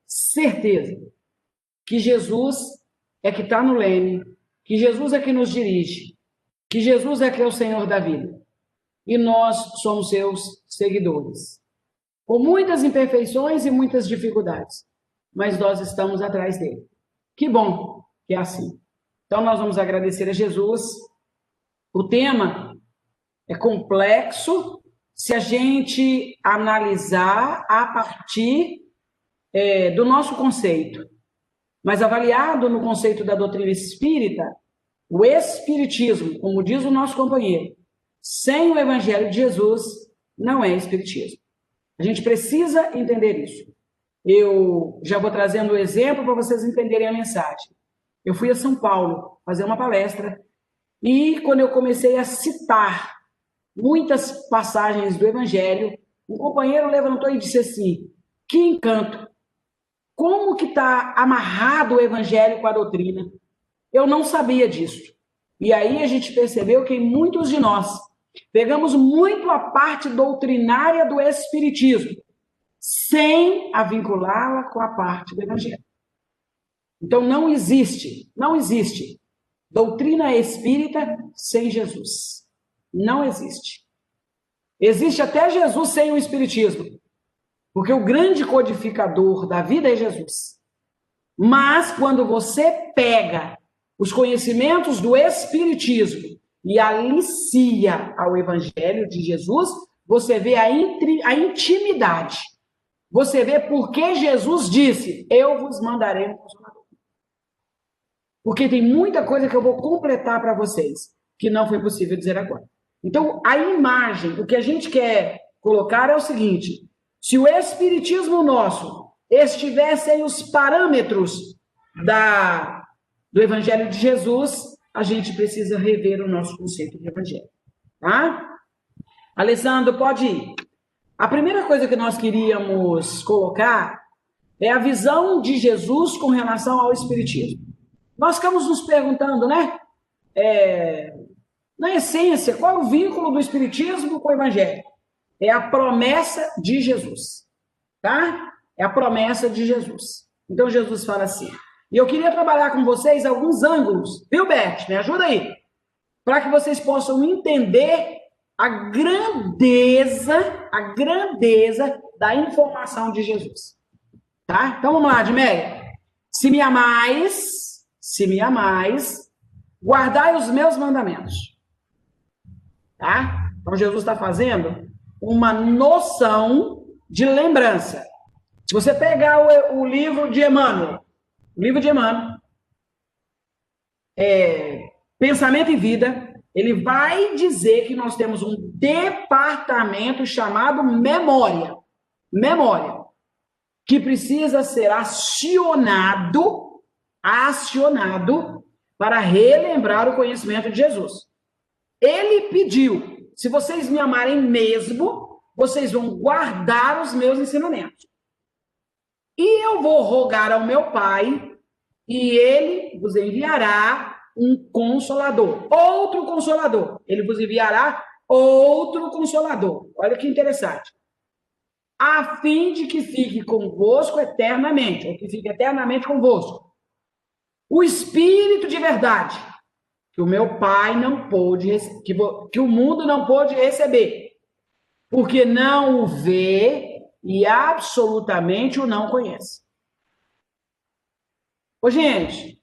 certeza, que Jesus é que está no leme, que Jesus é que nos dirige, que Jesus é que é o Senhor da vida. E nós somos seus seguidores. Com muitas imperfeições e muitas dificuldades, mas nós estamos atrás dele. Que bom que é assim. Então, nós vamos agradecer a Jesus. O tema é complexo se a gente analisar a partir do nosso conceito. Mas avaliado no conceito da doutrina espírita, o espiritismo, como diz o nosso companheiro, sem o evangelho de Jesus, não é espiritismo. A gente precisa entender isso. Eu já vou trazendo um exemplo para vocês entenderem a mensagem. Eu fui a São Paulo fazer uma palestra e quando eu comecei a citar muitas passagens do evangelho, um companheiro levantou e disse assim: que encanto! Como que está amarrado o evangelho com a doutrina? Eu não sabia disso. E aí a gente percebeu que muitos de nós pegamos muito a parte doutrinária do espiritismo, sem a vinculá-la com a parte do evangelho. Então não existe doutrina espírita sem Jesus. Não existe. Existe até Jesus sem o espiritismo, porque o grande codificador da vida é Jesus. Mas quando você pega os conhecimentos do espiritismo e alicia ao evangelho de Jesus, você vê a intimidade. Você vê por que Jesus disse: eu vos mandarei um Consolador. Porque tem muita coisa que eu vou completar para vocês, que não foi possível dizer agora. Então, a imagem, o que a gente quer colocar é o seguinte: se o espiritismo nosso estivesse em os parâmetros do evangelho de Jesus, a gente precisa rever o nosso conceito de evangelho. Tá? Alessandro, pode ir. A primeira coisa que nós queríamos colocar é a visão de Jesus com relação ao espiritismo. Nós ficamos nos perguntando, né? Na essência, qual é o vínculo do espiritismo com o evangelho? É a promessa de Jesus, tá? É a promessa de Jesus. Então, Jesus fala assim. E eu queria trabalhar com vocês alguns ângulos, viu, Beth? Me ajuda aí. Para que vocês possam entender a grandeza da informação de Jesus. Tá? Então, vamos lá, Admélia. Se me amais, guardai os meus mandamentos. Tá? Então, Jesus está fazendo uma noção de lembrança. Se você pegar o livro de Emmanuel, Pensamento e Vida, ele vai dizer que nós temos um departamento chamado memória, que precisa ser acionado para relembrar o conhecimento de Jesus. Ele pediu: se vocês me amarem mesmo, vocês vão guardar os meus ensinamentos. E eu vou rogar ao meu Pai, e ele vos enviará um Consolador, outro Consolador. Ele vos enviará outro Consolador. Olha que interessante. A fim de que fique convosco eternamente, ou que fique eternamente convosco. O Espírito de verdade, que o meu Pai não pôde, que o mundo não pôde receber, porque não o vê e absolutamente o não conhece. Ô, gente,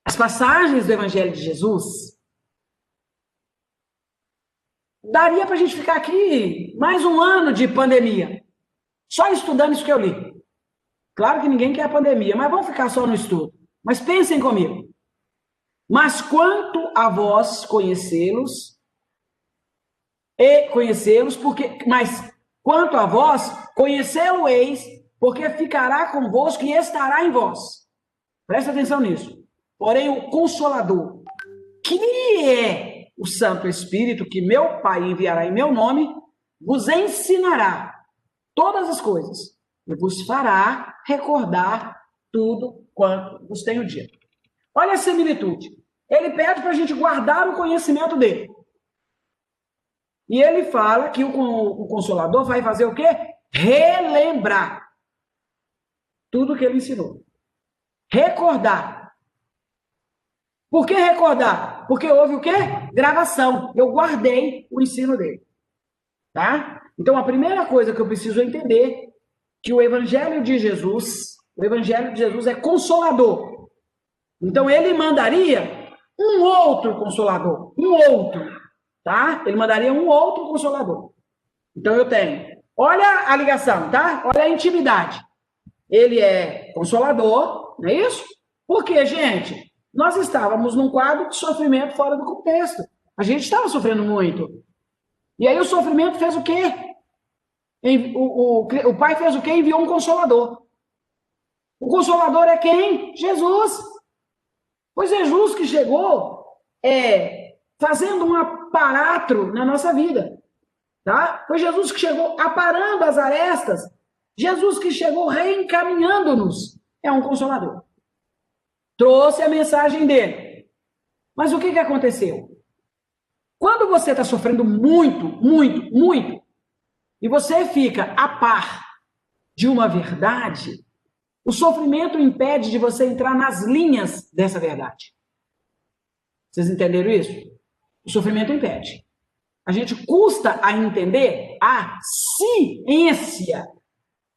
as passagens do Evangelho de Jesus, daria para a gente ficar aqui mais um ano de pandemia, só estudando isso que eu li. Claro que ninguém quer a pandemia, mas vamos ficar só no estudo. Mas pensem comigo. Mas quanto a vós conhecê-los, quanto a vós conhecê-lo-eis, porque ficará convosco e estará em vós. Presta atenção nisso. Porém, o Consolador, que é o Santo Espírito, que meu Pai enviará em meu nome, vos ensinará todas as coisas e vos fará recordar tudo quanto vos tenho dito. Olha a similitude. Ele pede para a gente guardar o conhecimento dele. E ele fala que o Consolador vai fazer o quê? Relembrar. tudo que ele ensinou. Recordar. Por que recordar? Porque houve o quê? Gravação. Eu guardei o ensino dele. Tá? Então, a primeira coisa que eu preciso entender que o Evangelho de Jesus é consolador. Então, ele mandaria um outro consolador. Um outro. Tá? Ele mandaria um outro consolador. Então, eu tenho. Olha a ligação, tá? Olha a intimidade. Ele é consolador, não é isso? Porque, gente, nós estávamos num quadro de sofrimento fora do contexto. A gente estava sofrendo muito. E aí o sofrimento fez o quê? O pai fez o quê? Enviou um consolador. O consolador é quem? Jesus. Pois é Jesus que chegou fazendo um aparato na nossa vida. Tá? Foi Jesus que chegou aparando as arestas. Jesus que chegou reencaminhando-nos. É um consolador. Trouxe a mensagem dele. Mas o que aconteceu? Quando você está sofrendo muito, muito, muito, e você fica a par de uma verdade, o sofrimento impede de você entrar nas linhas dessa verdade. Vocês entenderam isso? O sofrimento impede. A gente custa a entender a ciência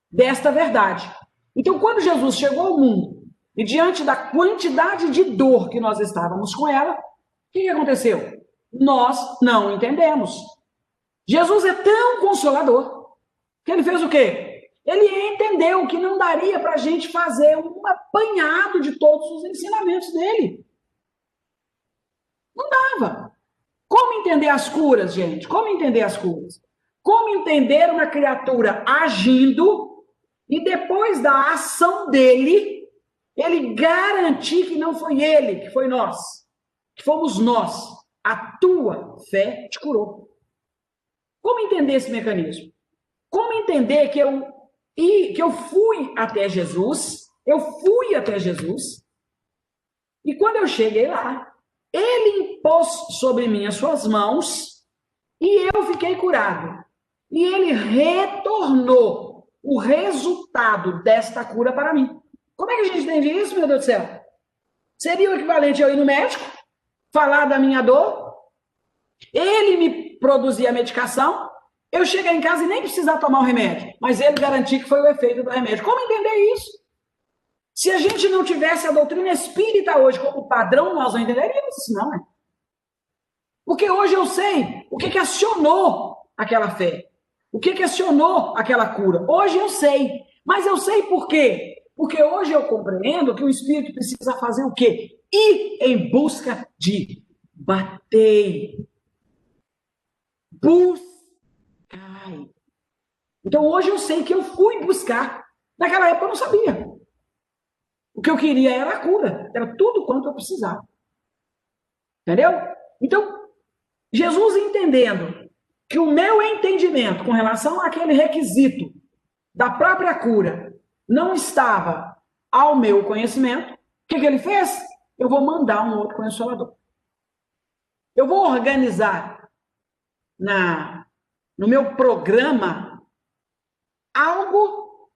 desta verdade. Então, quando Jesus chegou ao mundo, e diante da quantidade de dor que nós estávamos com ela, o que aconteceu? Nós não entendemos. Jesus é tão consolador que ele fez o quê? Ele entendeu que não daria para a gente fazer um apanhado de todos os ensinamentos dele. Não dava. Como entender as curas, gente? Como entender as curas? Como entender uma criatura agindo e depois da ação dele, ele garantir que não foi ele, que foi nós, que fomos nós. A tua fé te curou. Como entender esse mecanismo? Como entender que eu fui até Jesus, e quando eu cheguei lá, ele impôs sobre mim as suas mãos, e eu fiquei curado. E ele retornou o resultado desta cura para mim. Como é que a gente entende isso, meu Deus do céu? Seria o equivalente a eu ir no médico, falar da minha dor, ele me produzir a medicação, eu chegar em casa e nem precisar tomar o remédio, mas ele garantir que foi o efeito do remédio. Como entender isso? Se a gente não tivesse a doutrina espírita hoje como padrão, nós não entenderíamos isso, não, né? Porque hoje eu sei o que acionou aquela fé, o que acionou aquela cura. Hoje eu sei, mas eu sei por quê? Porque hoje eu compreendo que o espírito precisa fazer o quê? Ir em busca de bater. Buscai. Então hoje eu sei que eu fui buscar. Naquela época eu não sabia. O que eu queria era a cura. Era tudo quanto eu precisava. Entendeu? Então, Jesus entendendo que o meu entendimento com relação àquele requisito da própria cura não estava ao meu conhecimento, o que ele fez? Eu vou mandar um outro consolador. Eu vou organizar no meu programa algo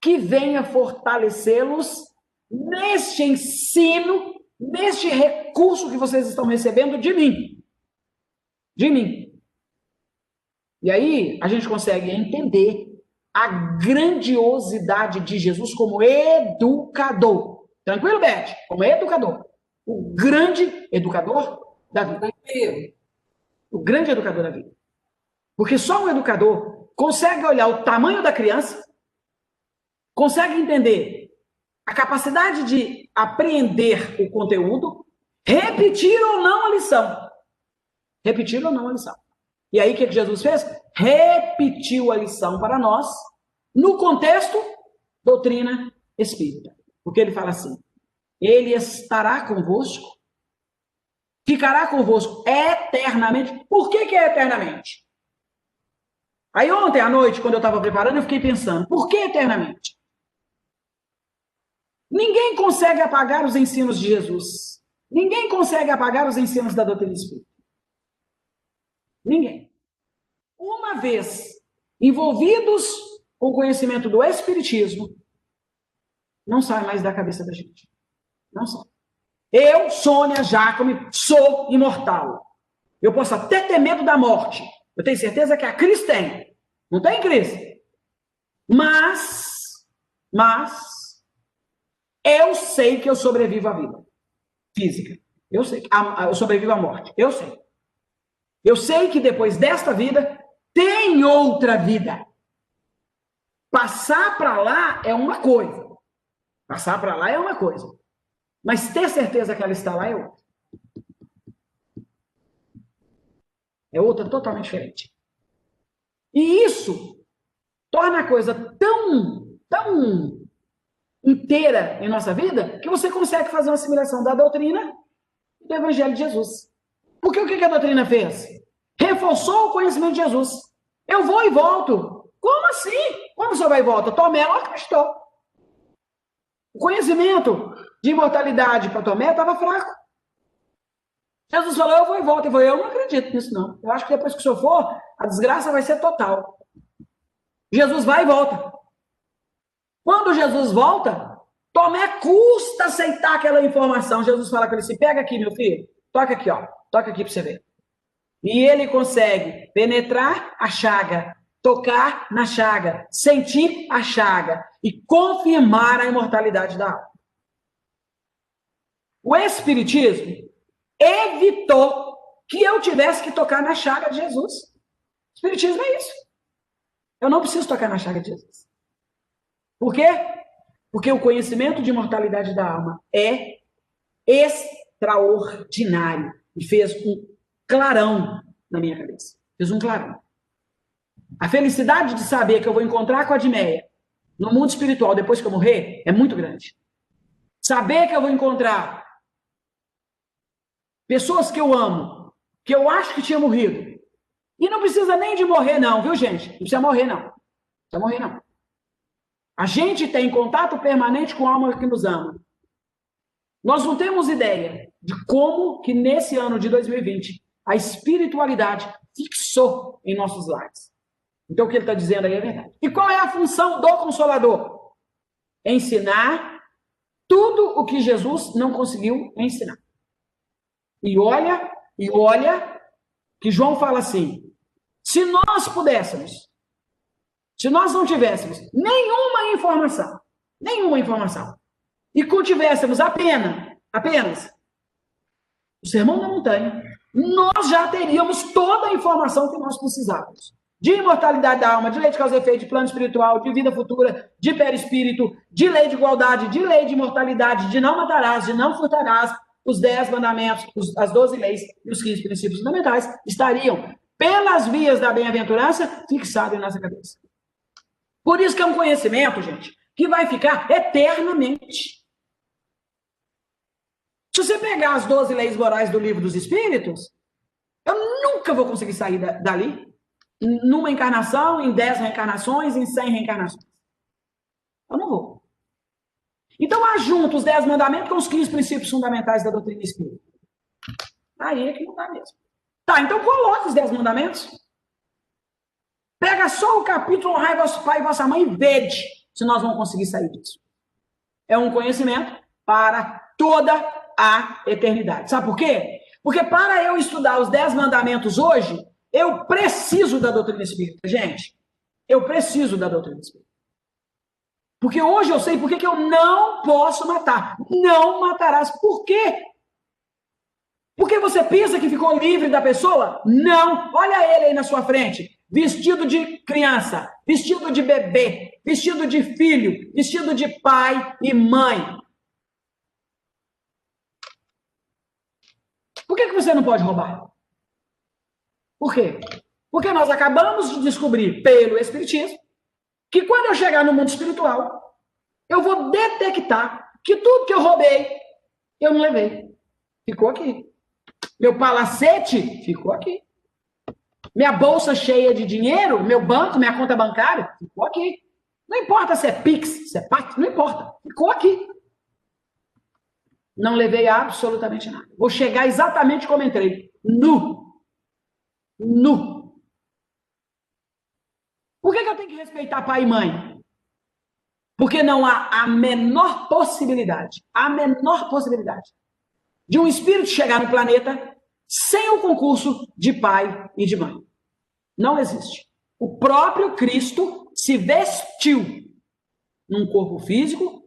que venha fortalecê-los neste ensino, neste recurso que vocês estão recebendo de mim. De mim. E aí a gente consegue entender a grandiosidade de Jesus como educador. Tranquilo, Beth? Como educador. O grande educador da vida. O grande educador da vida. Porque só um educador consegue olhar o tamanho da criança, consegue entender a capacidade de apreender o conteúdo, repetir ou não a lição. Repetir ou não a lição. E aí o que Jesus fez? Repetiu a lição para nós, no contexto doutrina espírita. Porque ele fala assim, ele estará convosco, ficará convosco eternamente. Por que é eternamente? Aí ontem à noite, quando eu estava preparando, eu fiquei pensando, por que eternamente? Ninguém consegue apagar os ensinos de Jesus. Ninguém consegue apagar os ensinos da doutrina espírita. Ninguém. Uma vez envolvidos com o conhecimento do espiritismo, não sai mais da cabeça da gente. Não sai. Eu, Sônia Jacome, sou imortal. Eu posso até ter medo da morte. Eu tenho certeza que a Cris tem. Não tem, Cris? Mas, eu sei que eu sobrevivo à vida física. Eu sei que eu sobrevivo à morte. Eu sei. Eu sei que depois desta vida, tem outra vida. Passar para lá é uma coisa. Passar para lá é uma coisa. Mas ter certeza que ela está lá é outra. É outra totalmente diferente. E isso torna a coisa tão inteira em nossa vida que você consegue fazer uma assimilação da doutrina e do Evangelho de Jesus. Porque o que a doutrina fez? Reforçou o conhecimento de Jesus. Eu vou e volto. Como assim? Como você vai e volta? Tomé não acreditou. O conhecimento de imortalidade para Tomé estava fraco. Jesus falou, eu vou e volto. Ele falou, eu não acredito nisso, não. Eu acho que depois que o senhor for, a desgraça vai ser total. Jesus vai e volta. Quando Jesus volta, Tomé custa aceitar aquela informação. Jesus fala com ele assim, pega aqui, meu filho. Toca aqui, ó. Toca aqui para você ver. E ele consegue penetrar a chaga, tocar na chaga, sentir a chaga e confirmar a imortalidade da alma. O Espiritismo evitou que eu tivesse que tocar na chaga de Jesus. O Espiritismo é isso. Eu não preciso tocar na chaga de Jesus. Por quê? Porque o conhecimento de imortalidade da alma é extraordinário. E fez um clarão na minha cabeça. Fez um clarão. A felicidade de saber que eu vou encontrar com a Admeia no mundo espiritual depois que eu morrer é muito grande. Saber que eu vou encontrar pessoas que eu amo, que eu acho que tinha morrido. E não precisa nem de morrer não, viu, gente? Não precisa morrer não. Não precisa morrer não. A gente tem contato permanente com a alma que nos ama. Nós não temos ideia de como que nesse ano de 2020 a espiritualidade fixou em nossos lares. Então o que ele está dizendo aí é verdade. E qual é a função do Consolador? Ensinar tudo o que Jesus não conseguiu ensinar. E olha que João fala assim, se nós pudéssemos, se nós não tivéssemos nenhuma informação, e contivéssemos apenas o Sermão da Montanha, nós já teríamos toda a informação que nós precisávamos. De imortalidade da alma, de lei de causa e efeito, de plano espiritual, de vida futura, de perispírito, de lei de igualdade, de lei de imortalidade, de não matarás, de não furtarás, os 10 mandamentos, as 12 leis e os 15 princípios fundamentais estariam, pelas vias da bem-aventurança, fixados em nossa cabeça. Por isso que é um conhecimento, gente, que vai ficar eternamente. Se você pegar as 12 leis morais do Livro dos Espíritos, eu nunca vou conseguir sair dali, numa encarnação, em 10 reencarnações, em 100 reencarnações. Eu não vou. Então, ajunta os 10 mandamentos com os 15 princípios fundamentais da doutrina espírita. Aí é que não dá mesmo. Tá, então coloca os 10 mandamentos. Pega só o capítulo honrai vosso pai e vossa mãe e vede se nós vamos conseguir sair disso. É um conhecimento para toda a eternidade. Sabe por quê? Porque para eu estudar os 10 mandamentos hoje, eu preciso da doutrina espírita, gente. Eu preciso da doutrina espírita. Porque hoje eu sei por que eu não posso matar. Não matarás. Por quê? Porque você pensa que ficou livre da pessoa? Não. Olha ele aí na sua frente. Vestido de criança, vestido de bebê, vestido de filho, vestido de pai e mãe. Por que você não pode roubar? Por quê? Porque nós acabamos de descobrir pelo Espiritismo que quando eu chegar no mundo espiritual, eu vou detectar que tudo que eu roubei, eu não levei. Ficou aqui. Meu palacete ficou aqui. Minha bolsa cheia de dinheiro, meu banco, minha conta bancária, ficou aqui. Não importa se é Pix, se é Pax, não importa. Ficou aqui. Não levei absolutamente nada. Vou chegar exatamente como entrei. Nu. Por que eu tenho que respeitar pai e mãe? Porque não há a menor possibilidade de um espírito chegar no planeta sem o concurso de pai e de mãe. Não existe. O próprio Cristo se vestiu num corpo físico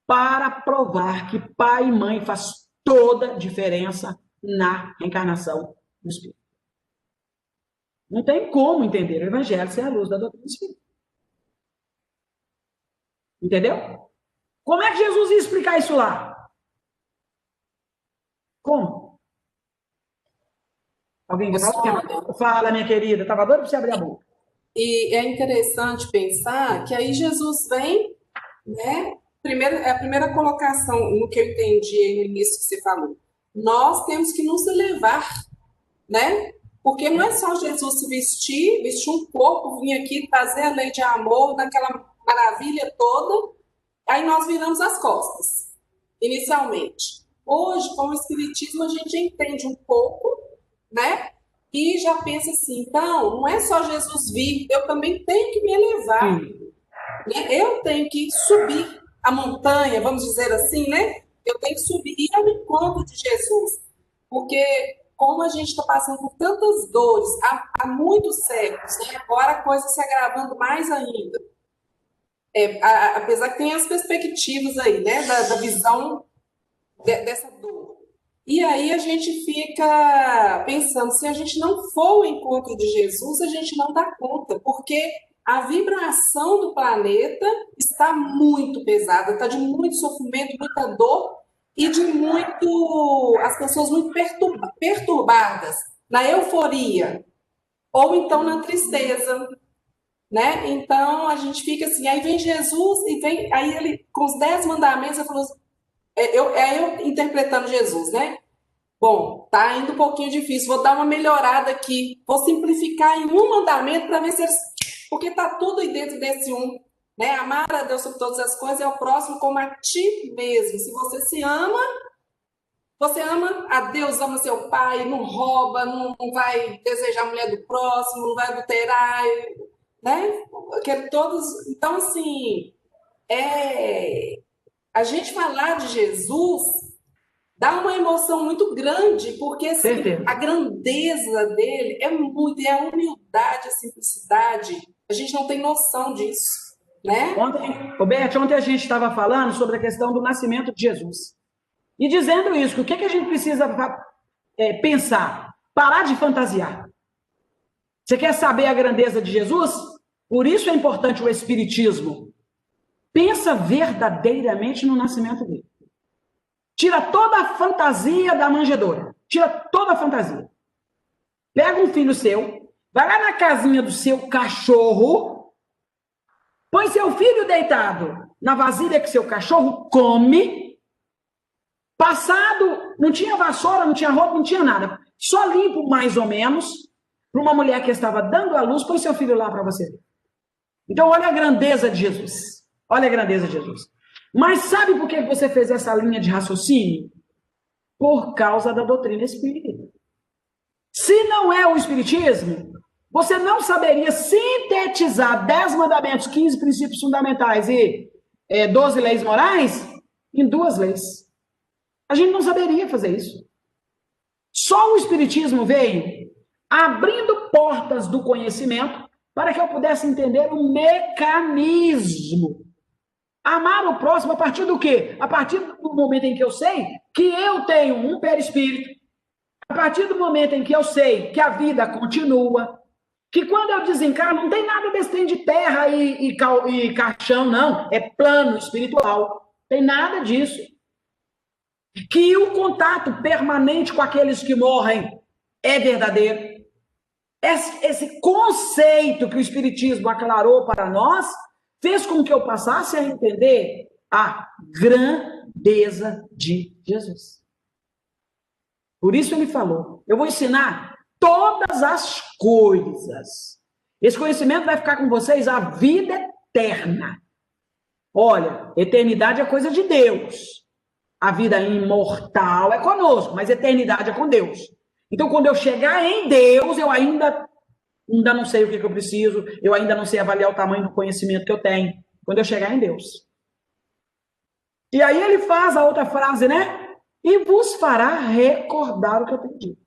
para provar que pai e mãe faz toda a diferença na reencarnação do espírito. Não tem como entender o evangelho sem a luz da doutrina espírita. Entendeu? Como é que Jesus ia explicar isso lá? Como? Alguém fala, minha querida, estava doido para você abrir a boca. E é interessante pensar que aí Jesus vem, né? A primeira colocação, no que eu entendi no início que você falou, nós temos que nos elevar, né? Porque não é só Jesus se vestir um corpo, vir aqui trazer a lei de amor, naquela maravilha toda, aí nós viramos as costas, inicialmente. Hoje, com o Espiritismo, a gente entende um pouco, né? E já pensa assim, então, não é só Jesus vir, eu também tenho que me elevar, né? Eu tenho que subir a montanha, vamos dizer assim, né? Eu tenho que subir e ao encontro de Jesus, porque como a gente está passando por tantas dores há muitos séculos, né? Agora a coisa se agravando mais ainda. Apesar que tem as perspectivas aí, né? Da visão dessa dor. E aí a gente fica pensando, se a gente não for ao encontro de Jesus, a gente não dá conta, porque a vibração do planeta está muito pesada, está de muito sofrimento, muita dor e de as pessoas muito perturbadas, na euforia, ou então na tristeza, né? Então a gente fica assim, aí vem Jesus e aí ele com os 10 mandamentos, eu falo assim, eu interpretando Jesus, né? Bom, tá indo um pouquinho difícil, vou dar uma melhorada aqui, vou simplificar em um mandamento para ver se eles... Porque tá tudo aí dentro desse um, né? Amar a Deus sobre todas as coisas é o próximo como a ti mesmo. Se você ama a Deus, ama seu pai, não rouba, não vai desejar a mulher do próximo, não vai adulterar, né? Então, assim, a gente falar de Jesus dá uma emoção muito grande, porque assim, a grandeza dele é a humildade, a simplicidade, a gente não tem noção disso, né? Ontem a gente estava falando sobre a questão do nascimento de Jesus. E dizendo isso, o que a gente precisa pensar? Parar de fantasiar. Você quer saber a grandeza de Jesus? Por isso é importante o Espiritismo. Pensa verdadeiramente no nascimento dele. Tira toda a fantasia da manjedoura. Tira toda a fantasia. Pega um filho seu, vai lá na casinha do seu cachorro, põe seu filho deitado na vasilha que seu cachorro come. Passado, não tinha vassoura, não tinha roupa, não tinha nada. Só limpo mais ou menos para uma mulher que estava dando à luz, põe seu filho lá para você ver. Então, olha a grandeza de Jesus. Olha a grandeza de Jesus. Mas sabe por que você fez essa linha de raciocínio? Por causa da doutrina espírita. Se não é o Espiritismo, você não saberia sintetizar 10 mandamentos, 15 princípios fundamentais e 12 leis morais em 2 leis. A gente não saberia fazer isso. Só o Espiritismo veio abrindo portas do conhecimento para que eu pudesse entender o mecanismo. Amar o próximo a partir do quê? A partir do momento em que eu sei que eu tenho um perispírito, a partir do momento em que eu sei que a vida continua, que quando eu desencarno não tem nada desse trem de terra e caixão, não. É plano espiritual. Tem nada disso. Que o contato permanente com aqueles que morrem é verdadeiro. Esse conceito que o Espiritismo aclarou para nós fez com que eu passasse a entender a grandeza de Jesus. Por isso ele falou, eu vou ensinar todas as coisas. Esse conhecimento vai ficar com vocês a vida eterna. Olha, eternidade é coisa de Deus. A vida imortal é conosco, mas eternidade é com Deus. Então, quando eu chegar em Deus, eu ainda não sei o que eu preciso, eu ainda não sei avaliar o tamanho do conhecimento que eu tenho. Quando eu chegar em Deus. E aí ele faz a outra frase, né? E vos fará recordar o que eu tenho dito.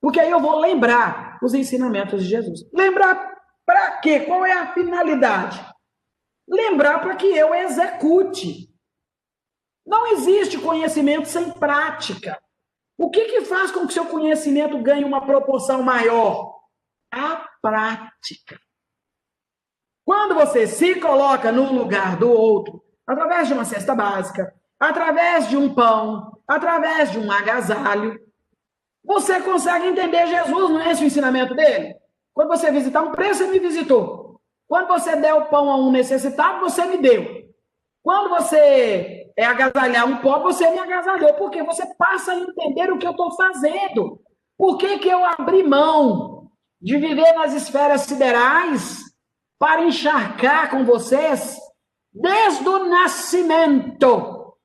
Porque aí eu vou lembrar os ensinamentos de Jesus. Lembrar para quê? Qual é a finalidade? Lembrar para que eu execute. Não existe conhecimento sem prática. O que faz com que seu conhecimento ganhe uma proporção maior? A prática. Quando você se coloca no lugar do outro, através de uma cesta básica, através de um pão, através de um agasalho, você consegue entender Jesus, não é esse o ensinamento dele? Quando você visitar um preso, você me visitou. Quando você der o pão a um necessitado, você me deu. Quando você agasalhar um pobre, você me agasalhou, porque você passa a entender o que eu estou fazendo. Por que eu abri mão de viver nas esferas siderais para encharcar com vocês desde o nascimento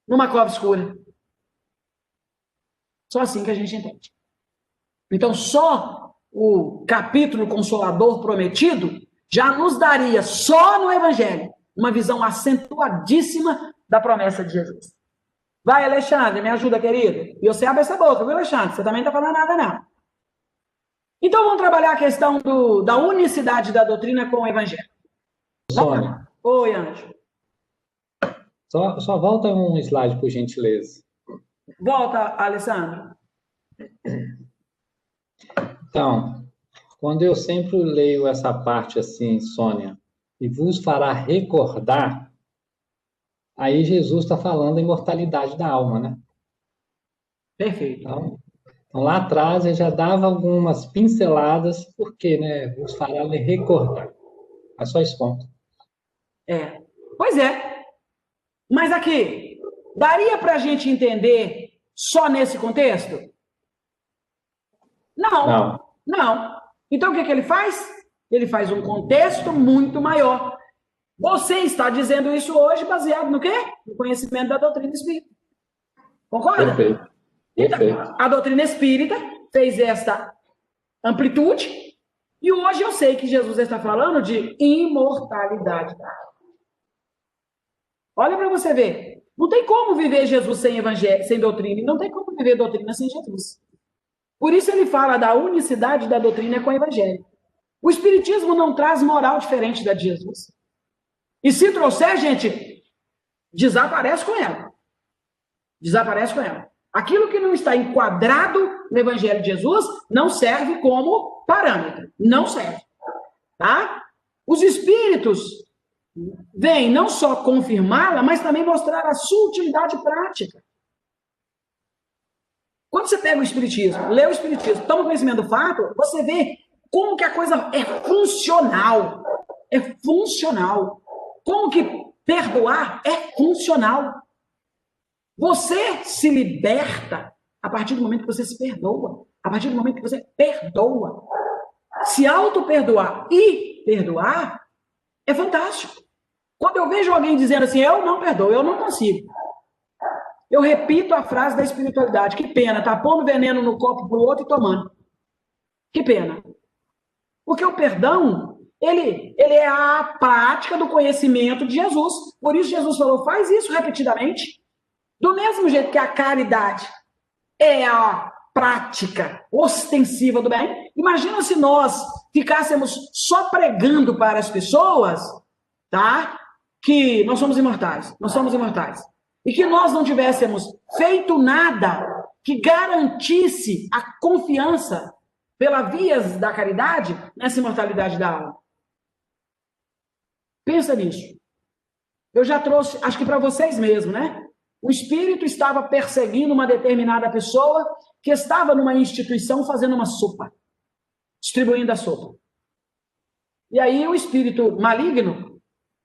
numa cova escura? Só assim que a gente entende. Então, só o capítulo consolador prometido já nos daria, só no Evangelho, uma visão acentuadíssima da promessa de Jesus. Vai, Alexandre, me ajuda, querido. E você abre essa boca, viu, Alexandre? Você também não está falando nada, não. Então, vamos trabalhar a questão da unicidade da doutrina com o Evangelho. Sônia. Oi, Anjo. Só volta um slide, por gentileza. Volta, Alessandro. Então, quando eu sempre leio essa parte assim, Sônia, e vos fará recordar, aí Jesus está falando da imortalidade da alma, né? Perfeito. Então, lá atrás ele já dava algumas pinceladas, porque, né? Vos fará recordar. É só esse ponto. Pois é. Mas aqui, daria para a gente entender só nesse contexto? Não. Então, o que ele faz? Ele faz um contexto muito maior. Você está dizendo isso hoje baseado no quê? No conhecimento da doutrina espírita. Concorda? Perfeito. Então, a doutrina espírita fez esta amplitude e hoje eu sei que Jesus está falando de imortalidade da alma. Olha para você ver. Não tem como viver Jesus sem evangelho, sem doutrina, e não tem como viver doutrina sem Jesus. Por isso ele fala da unicidade da doutrina com o evangelho. O espiritismo não traz moral diferente da de Jesus. E se trouxer, gente, desaparece com ela. Desaparece com ela. Aquilo que não está enquadrado no evangelho de Jesus não serve como parâmetro. Não serve. Tá? Os espíritos vêm não só confirmá-la, mas também mostrar a sua utilidade prática. Quando você pega o Espiritismo, lê o Espiritismo, toma conhecimento do fato, você vê como que a coisa é funcional. É funcional. Como que perdoar é funcional. Você se liberta a partir do momento que você se perdoa. A partir do momento que você perdoa. Se auto-perdoar e perdoar é fantástico. Quando eu vejo alguém dizendo assim, eu não perdoo, eu não consigo. Eu repito a frase da espiritualidade. Que pena, tá pondo veneno no copo pro outro e tomando. Que pena. Porque o perdão, ele é a prática do conhecimento de Jesus. Por isso Jesus falou, faz isso repetidamente. Do mesmo jeito que a caridade é a prática ostensiva do bem, imagina se nós ficássemos só pregando para as pessoas, tá? Que nós somos imortais, e que nós não tivéssemos feito nada que garantisse a confiança pela vias da caridade nessa imortalidade da alma. Pensa nisso. Eu já trouxe, acho que para vocês mesmo, né? O espírito estava perseguindo uma determinada pessoa que estava numa instituição fazendo uma sopa, distribuindo a sopa. E aí o espírito maligno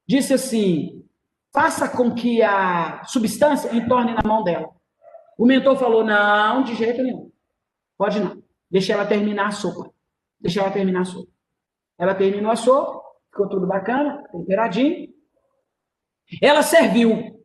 disse assim, faça com que a substância entorne na mão dela. O mentor falou, não, de jeito nenhum. Pode não. Deixa ela terminar a sopa. Ela terminou a sopa, ficou tudo bacana, temperadinho. Ela serviu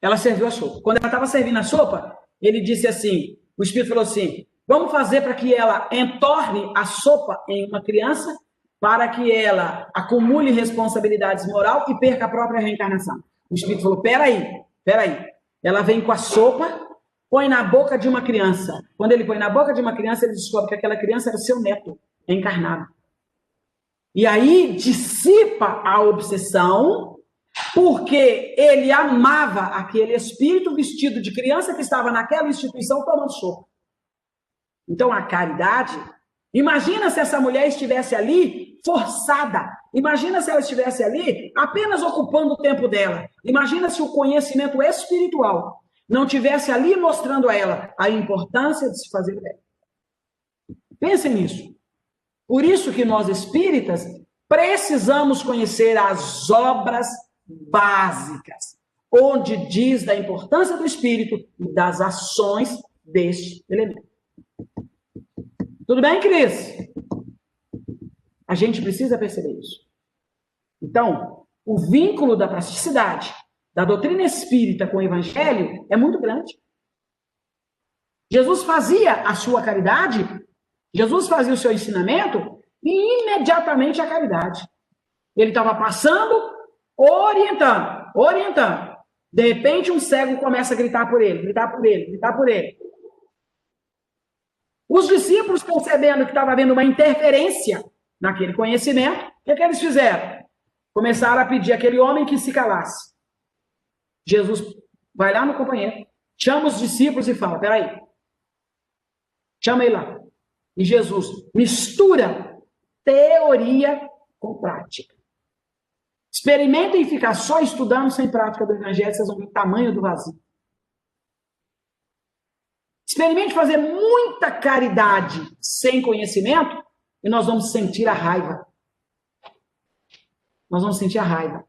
a sopa. Quando ela estava servindo a sopa, ele disse assim, o espírito falou assim, vamos fazer para que ela entorne a sopa em uma criança, para que ela acumule responsabilidades morais e perca a própria reencarnação. O Espírito falou, peraí. Ela vem com a sopa, põe na boca de uma criança. Quando ele põe na boca de uma criança, ele descobre que aquela criança era o seu neto, encarnado. E aí dissipa a obsessão, porque ele amava aquele espírito vestido de criança que estava naquela instituição tomando sopa. Então a caridade, imagina se essa mulher estivesse ali forçada, imagina se ela estivesse ali apenas ocupando o tempo dela, imagina se o conhecimento espiritual não tivesse ali mostrando a ela a importância de se fazer bem. Pensem nisso. Por isso que nós espíritas precisamos conhecer as obras básicas, onde diz da importância do espírito e das ações deste elemento. Tudo bem, Cris? A gente precisa perceber isso. Então, o vínculo da plasticidade, da doutrina espírita com o evangelho é muito grande. Jesus fazia a sua caridade, Jesus fazia o seu ensinamento e imediatamente a caridade. Ele estava passando, orientando. De repente, um cego começa a gritar por ele. Os discípulos, percebendo que estava havendo uma interferência naquele conhecimento, o que eles fizeram? Começaram a pedir àquele homem que se calasse. Jesus vai lá no companheiro, chama os discípulos e fala, peraí, chama ele lá. E Jesus mistura teoria com prática. Experimentem ficar só estudando sem prática do evangelho, vocês vão ver o tamanho do vazio. Experimente fazer muita caridade sem conhecimento e nós vamos sentir a raiva. Nós vamos sentir a raiva.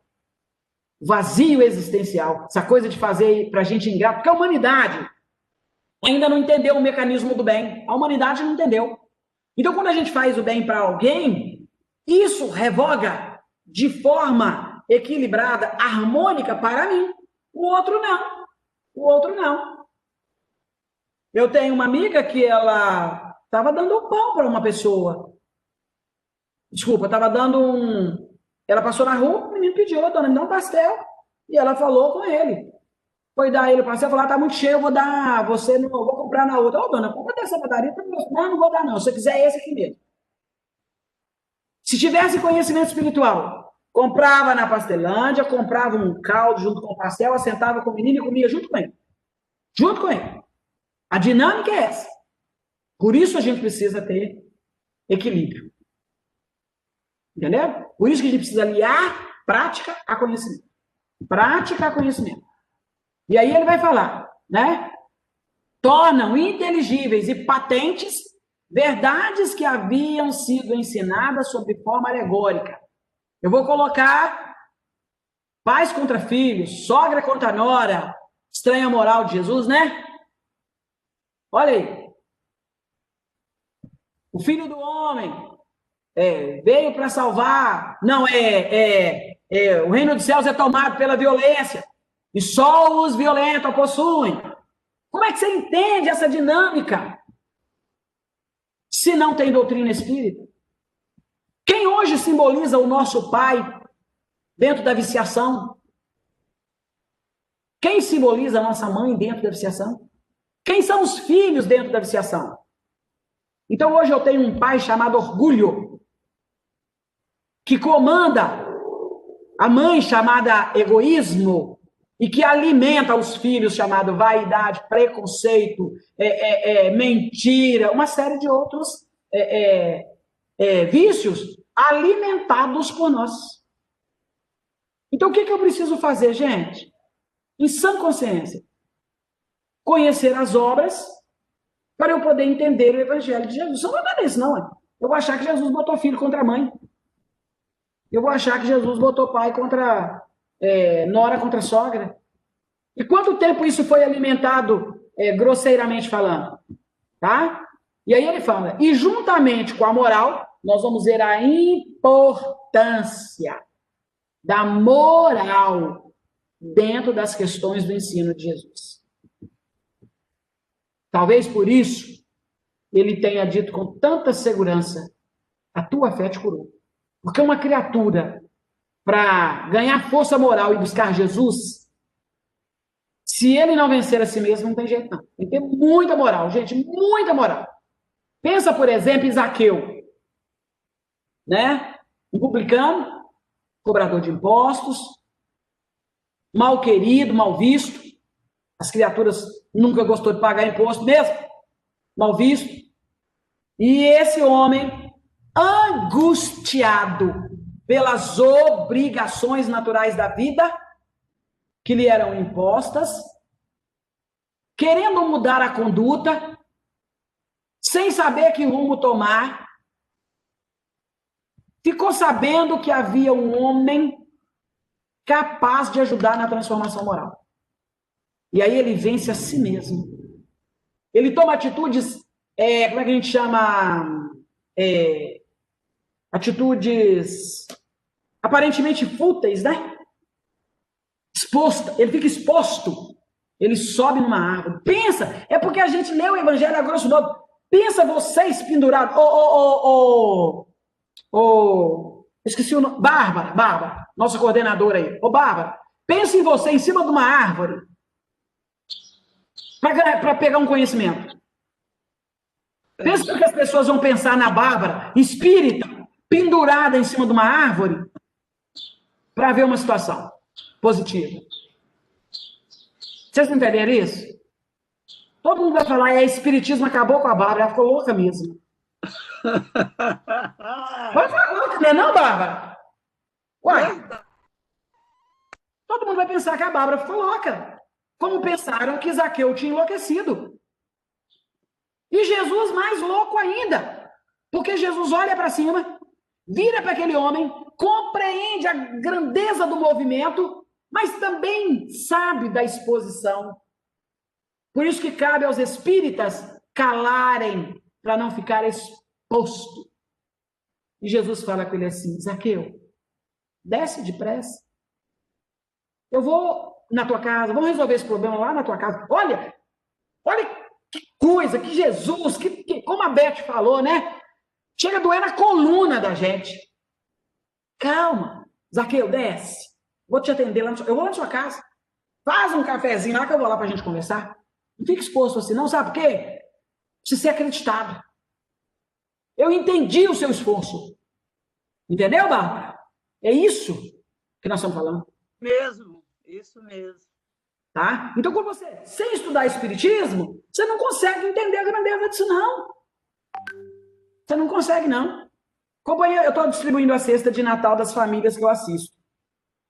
O vazio existencial, essa coisa de fazer para a gente ingrato, porque a humanidade ainda não entendeu o mecanismo do bem. A humanidade não entendeu. Então, quando a gente faz o bem para alguém, isso revoga de forma equilibrada, harmônica para mim. O outro não. Eu tenho uma amiga que ela estava dando pão para uma pessoa. Desculpa, estava dando um... Ela passou na rua, o menino pediu, dona, me dá um pastel. E ela falou com ele. Foi dar ele o pastel, falou, tá muito cheio, eu vou dar, você não, vou comprar na outra. Ô, dona, compra dessa padaria. Não vou dar não, se você quiser esse aqui mesmo. Se tivesse conhecimento espiritual, comprava na Pastelândia, comprava um caldo junto com o pastel, assentava com o menino e comia junto com ele. A dinâmica é essa. Por isso a gente precisa ter equilíbrio. Entendeu? Por isso que a gente precisa aliar prática a conhecimento. E aí ele vai falar, né? Tornam inteligíveis e patentes verdades que haviam sido ensinadas sob forma alegórica. Eu vou colocar pais contra filhos, sogra contra nora, estranha moral de Jesus, né? Olha aí. O filho do homem veio para salvar. Não, o reino dos céus é tomado pela violência. E só os violentos possuem. Como é que você entende essa dinâmica? Se não tem doutrina espírita? Quem hoje simboliza o nosso pai dentro da viciação? Quem simboliza a nossa mãe dentro da viciação? Quem são os filhos dentro da viciação? Então hoje eu tenho um pai chamado orgulho, que comanda a mãe chamada egoísmo, e que alimenta os filhos chamado vaidade, preconceito, mentira, uma série de outros vícios alimentados por nós. Então o que eu preciso fazer, gente? Em sã consciência. Conhecer as obras para eu poder entender o evangelho de Jesus. Eu não vou dar isso, não. Eu vou achar que Jesus botou filho contra mãe. Eu vou achar que Jesus botou pai contra nora contra sogra. E quanto tempo isso foi alimentado grosseiramente falando? Tá? E aí ele fala, e juntamente com a moral, nós vamos ver a importância da moral dentro das questões do ensino de Jesus. Talvez por isso ele tenha dito com tanta segurança, a tua fé te curou. Porque uma criatura para ganhar força moral e buscar Jesus, se ele não vencer a si mesmo, não tem jeito não. Tem que ter muita moral, gente, muita moral. Pensa, por exemplo, em Zaqueu, né? Um publicano, cobrador de impostos, mal querido, mal visto. As criaturas nunca gostou de pagar imposto mesmo, mal visto. E esse homem, angustiado pelas obrigações naturais da vida que lhe eram impostas, querendo mudar a conduta, sem saber que rumo tomar, ficou sabendo que havia um homem capaz de ajudar na transformação moral. E aí ele vence a si mesmo. Ele toma atitudes, como é que a gente chama? Atitudes aparentemente fúteis, né? Ele fica exposto. Ele sobe numa árvore. Pensa, é porque a gente lê o evangelho a grosso modo. Pensa vocês pendurados. Esqueci o nome. Bárbara, nossa coordenadora aí. Bárbara, pensa em você em cima de uma árvore para pegar um conhecimento. Pensa que as pessoas vão pensar na Bárbara, espírita, pendurada em cima de uma árvore, para ver uma situação positiva. Vocês não entenderam isso? Todo mundo vai falar, espiritismo acabou com a Bárbara, ela ficou louca mesmo. Vai ficar louca, né, não, Bárbara? Uai. Todo mundo vai pensar que a Bárbara ficou louca. Como pensaram que Zaqueu tinha enlouquecido. E Jesus mais louco ainda. Porque Jesus olha para cima, vira para aquele homem, compreende a grandeza do movimento, mas também sabe da exposição. Por isso que cabe aos espíritas calarem, para não ficar exposto. E Jesus fala com ele assim, Zaqueu, desce depressa. Eu vou na tua casa, vamos resolver esse problema lá na tua casa. Olha que coisa, que Jesus, como a Beth falou, né? Chega a doer na coluna da gente. Calma, Zaqueu, desce. Vou te atender lá. Eu vou lá na sua casa. Faz um cafezinho lá que eu vou lá para a gente conversar. Não fique exposto assim, não, sabe por quê? Precisa ser acreditado. Eu entendi o seu esforço. Entendeu, Bárbara? É isso que nós estamos falando. Mesmo, isso mesmo. Tá? Então, quando você, sem estudar espiritismo, você não consegue entender a grandeza disso, não. Você não consegue, não. Companheiro, eu estou distribuindo a cesta de Natal das famílias que eu assisto.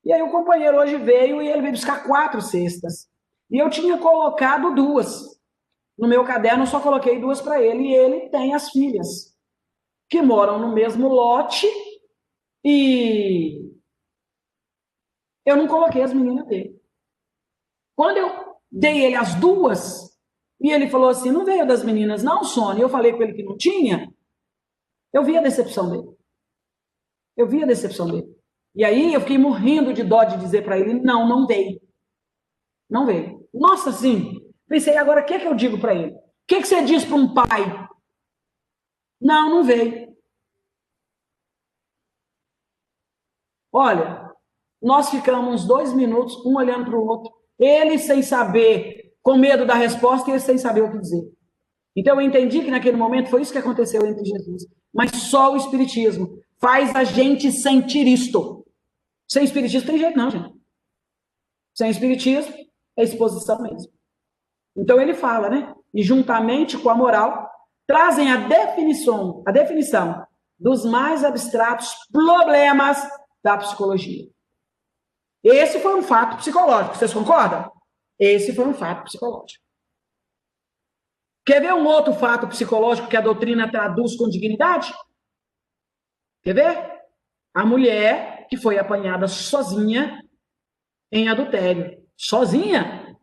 E aí o companheiro hoje veio e ele veio buscar 4 cestas. E eu tinha colocado 2. No meu caderno eu só coloquei 2 para ele. E ele tem as filhas, que moram no mesmo lote. E eu não coloquei as meninas dele. Quando eu dei ele as 2, e ele falou assim, não veio das meninas não, Sônia. Eu falei com ele que não tinha. Eu vi a decepção dele. E aí eu fiquei morrendo de dó de dizer para ele, não veio. Não veio. Nossa, sim. Pensei, agora o que eu digo para ele? O que você diz para um pai? Não veio. Olha, nós ficamos uns 2 minutos, um olhando para o outro, ele sem saber, com medo da resposta, e ele sem saber o que dizer. Então eu entendi que naquele momento foi isso que aconteceu entre Jesus. Mas só o Espiritismo faz a gente sentir isto. Sem Espiritismo tem jeito não, gente. Sem Espiritismo é exposição mesmo. Então ele fala, né? E juntamente com a moral, trazem a definição dos mais abstratos problemas da psicologia. Esse foi um fato psicológico, vocês concordam? Esse foi um fato psicológico. Quer ver um outro fato psicológico que a doutrina traduz com dignidade? Quer ver? A mulher que foi apanhada sozinha em adultério. Sozinha.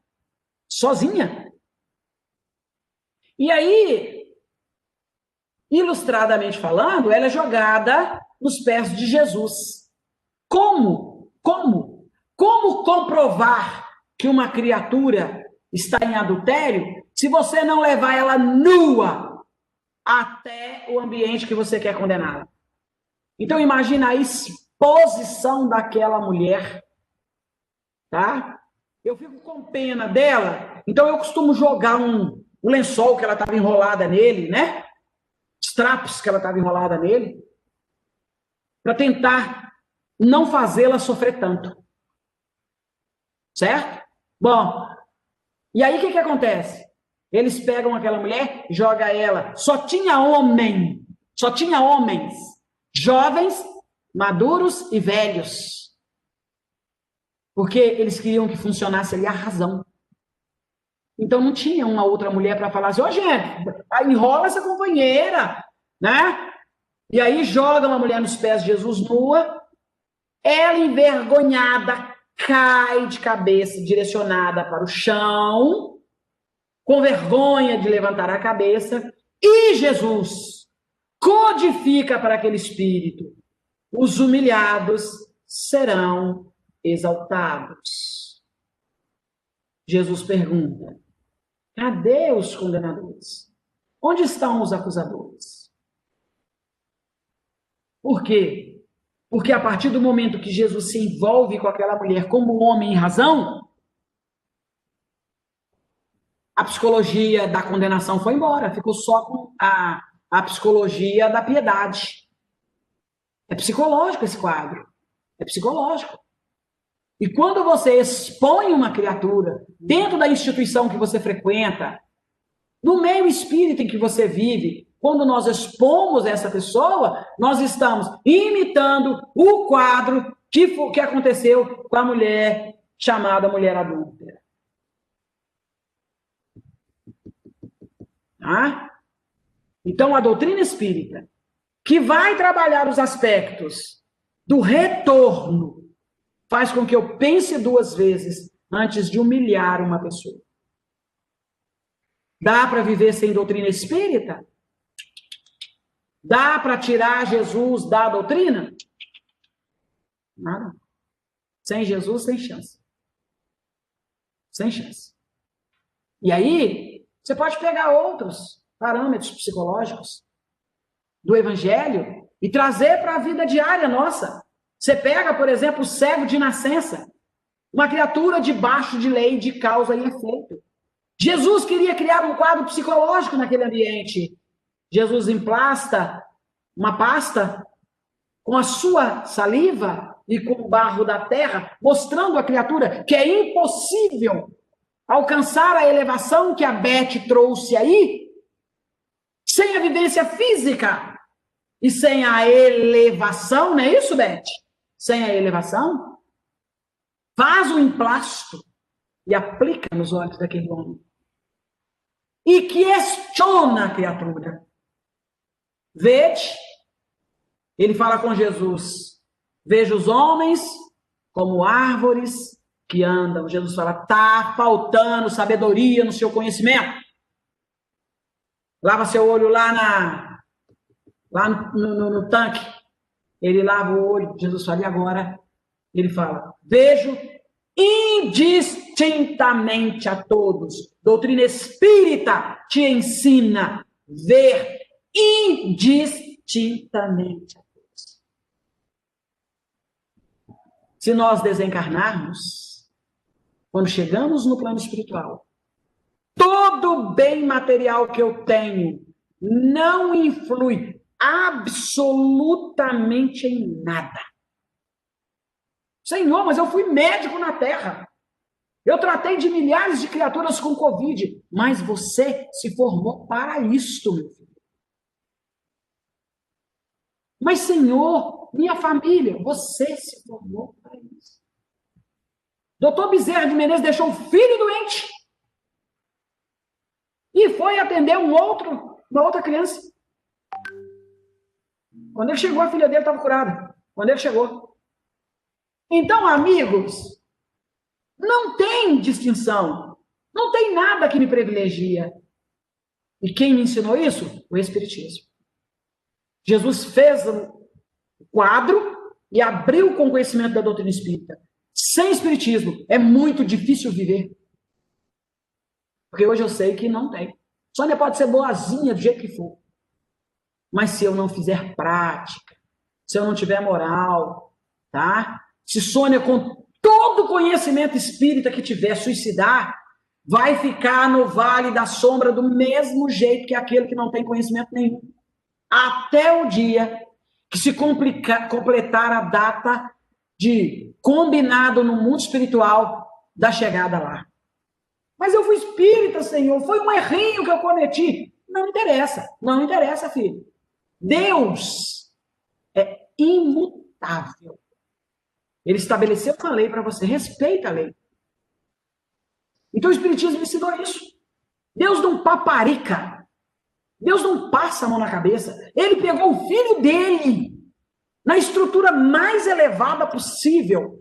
E aí, ilustradamente falando, ela é jogada nos pés de Jesus. Como comprovar que uma criatura está em adultério se você não levar ela nua até o ambiente que você quer condená-la? Então, imagina isso. posição daquela mulher, tá? Eu fico com pena dela, então eu costumo jogar o lençol que ela estava enrolada nele, né? Os trapos que ela estava enrolada nele, para tentar não fazê-la sofrer tanto. Certo? Bom, e aí o que acontece? Eles pegam aquela mulher, joga ela. Só tinha homens, jovens, maduros e velhos. Porque eles queriam que funcionasse ali a razão. Então não tinha uma outra mulher para falar assim, ô gente, enrola essa companheira, né? E aí joga uma mulher nos pés de Jesus nua, ela envergonhada, cai de cabeça direcionada para o chão, com vergonha de levantar a cabeça, e Jesus codifica para aquele espírito: os humilhados serão exaltados. Jesus pergunta: cadê os condenadores? Onde estão os acusadores? Por quê? Porque a partir do momento que Jesus se envolve com aquela mulher como homem e razão, a psicologia da condenação foi embora, ficou só com a psicologia da piedade. É psicológico esse quadro, é psicológico. E quando você expõe uma criatura dentro da instituição que você frequenta, no meio espírita em que você vive, quando nós expomos essa pessoa, nós estamos imitando o quadro que aconteceu com a mulher chamada mulher adúltera. Tá? Então, a doutrina espírita, que vai trabalhar os aspectos do retorno, faz com que eu pense duas vezes antes de humilhar uma pessoa. Dá para viver sem doutrina espírita? Dá para tirar Jesus da doutrina? Nada. Sem Jesus, sem chance. Sem chance. E aí, você pode pegar outros parâmetros psicológicos do Evangelho e trazer para a vida diária nossa. Você pega, por exemplo, o cego de nascença, uma criatura debaixo de lei de causa e efeito. Jesus queria criar um quadro psicológico naquele ambiente. Jesus emplasta uma pasta com a sua saliva e com o barro da terra, mostrando à criatura que é impossível alcançar a elevação que a Beth trouxe aí, sem a vivência física e sem a elevação, não é isso, Beth? Sem a elevação, faz o emplasto e aplica nos olhos daquele homem. E questiona a criatura. Vede, ele fala com Jesus, veja os homens como árvores que andam. Jesus fala, está faltando sabedoria no seu conhecimento. Lava seu olho lá no tanque. Ele lava o olho, Jesus fala, e agora? Ele fala, vejo indistintamente a todos. Doutrina espírita te ensina ver indistintamente a todos. Se nós desencarnarmos, quando chegamos no plano espiritual, todo bem material que eu tenho não influi absolutamente em nada. Senhor, mas eu fui médico na Terra. Eu tratei de milhares de criaturas com Covid. Mas você se formou para isto, meu filho. Mas, Senhor, minha família, você se formou para isso. Doutor Bezerra de Menezes deixou um filho doente e foi atender uma outra criança. Quando ele chegou, a filha dele estava curada. Quando ele chegou. Então, amigos, não tem distinção. Não tem nada que me privilegia. E quem me ensinou isso? O Espiritismo. Jesus fez o quadro e abriu com o conhecimento da doutrina espírita. Sem Espiritismo é muito difícil viver. Porque hoje eu sei que não tem. Sônia pode ser boazinha do jeito que for. Mas se eu não fizer prática, se eu não tiver moral, tá? Se Sônia, com todo o conhecimento espírita que tiver, suicidar, vai ficar no vale da sombra do mesmo jeito que aquele que não tem conhecimento nenhum. Até o dia que se completar a data de combinado no mundo espiritual da chegada lá. Mas eu fui espírita, Senhor, foi um errinho que eu cometi. Não interessa, filho. Deus é imutável. Ele estabeleceu uma lei para você, respeita a lei. Então o Espiritismo ensinou isso. Deus não paparica. Deus não passa a mão na cabeça. Ele pegou o filho dele na estrutura mais elevada possível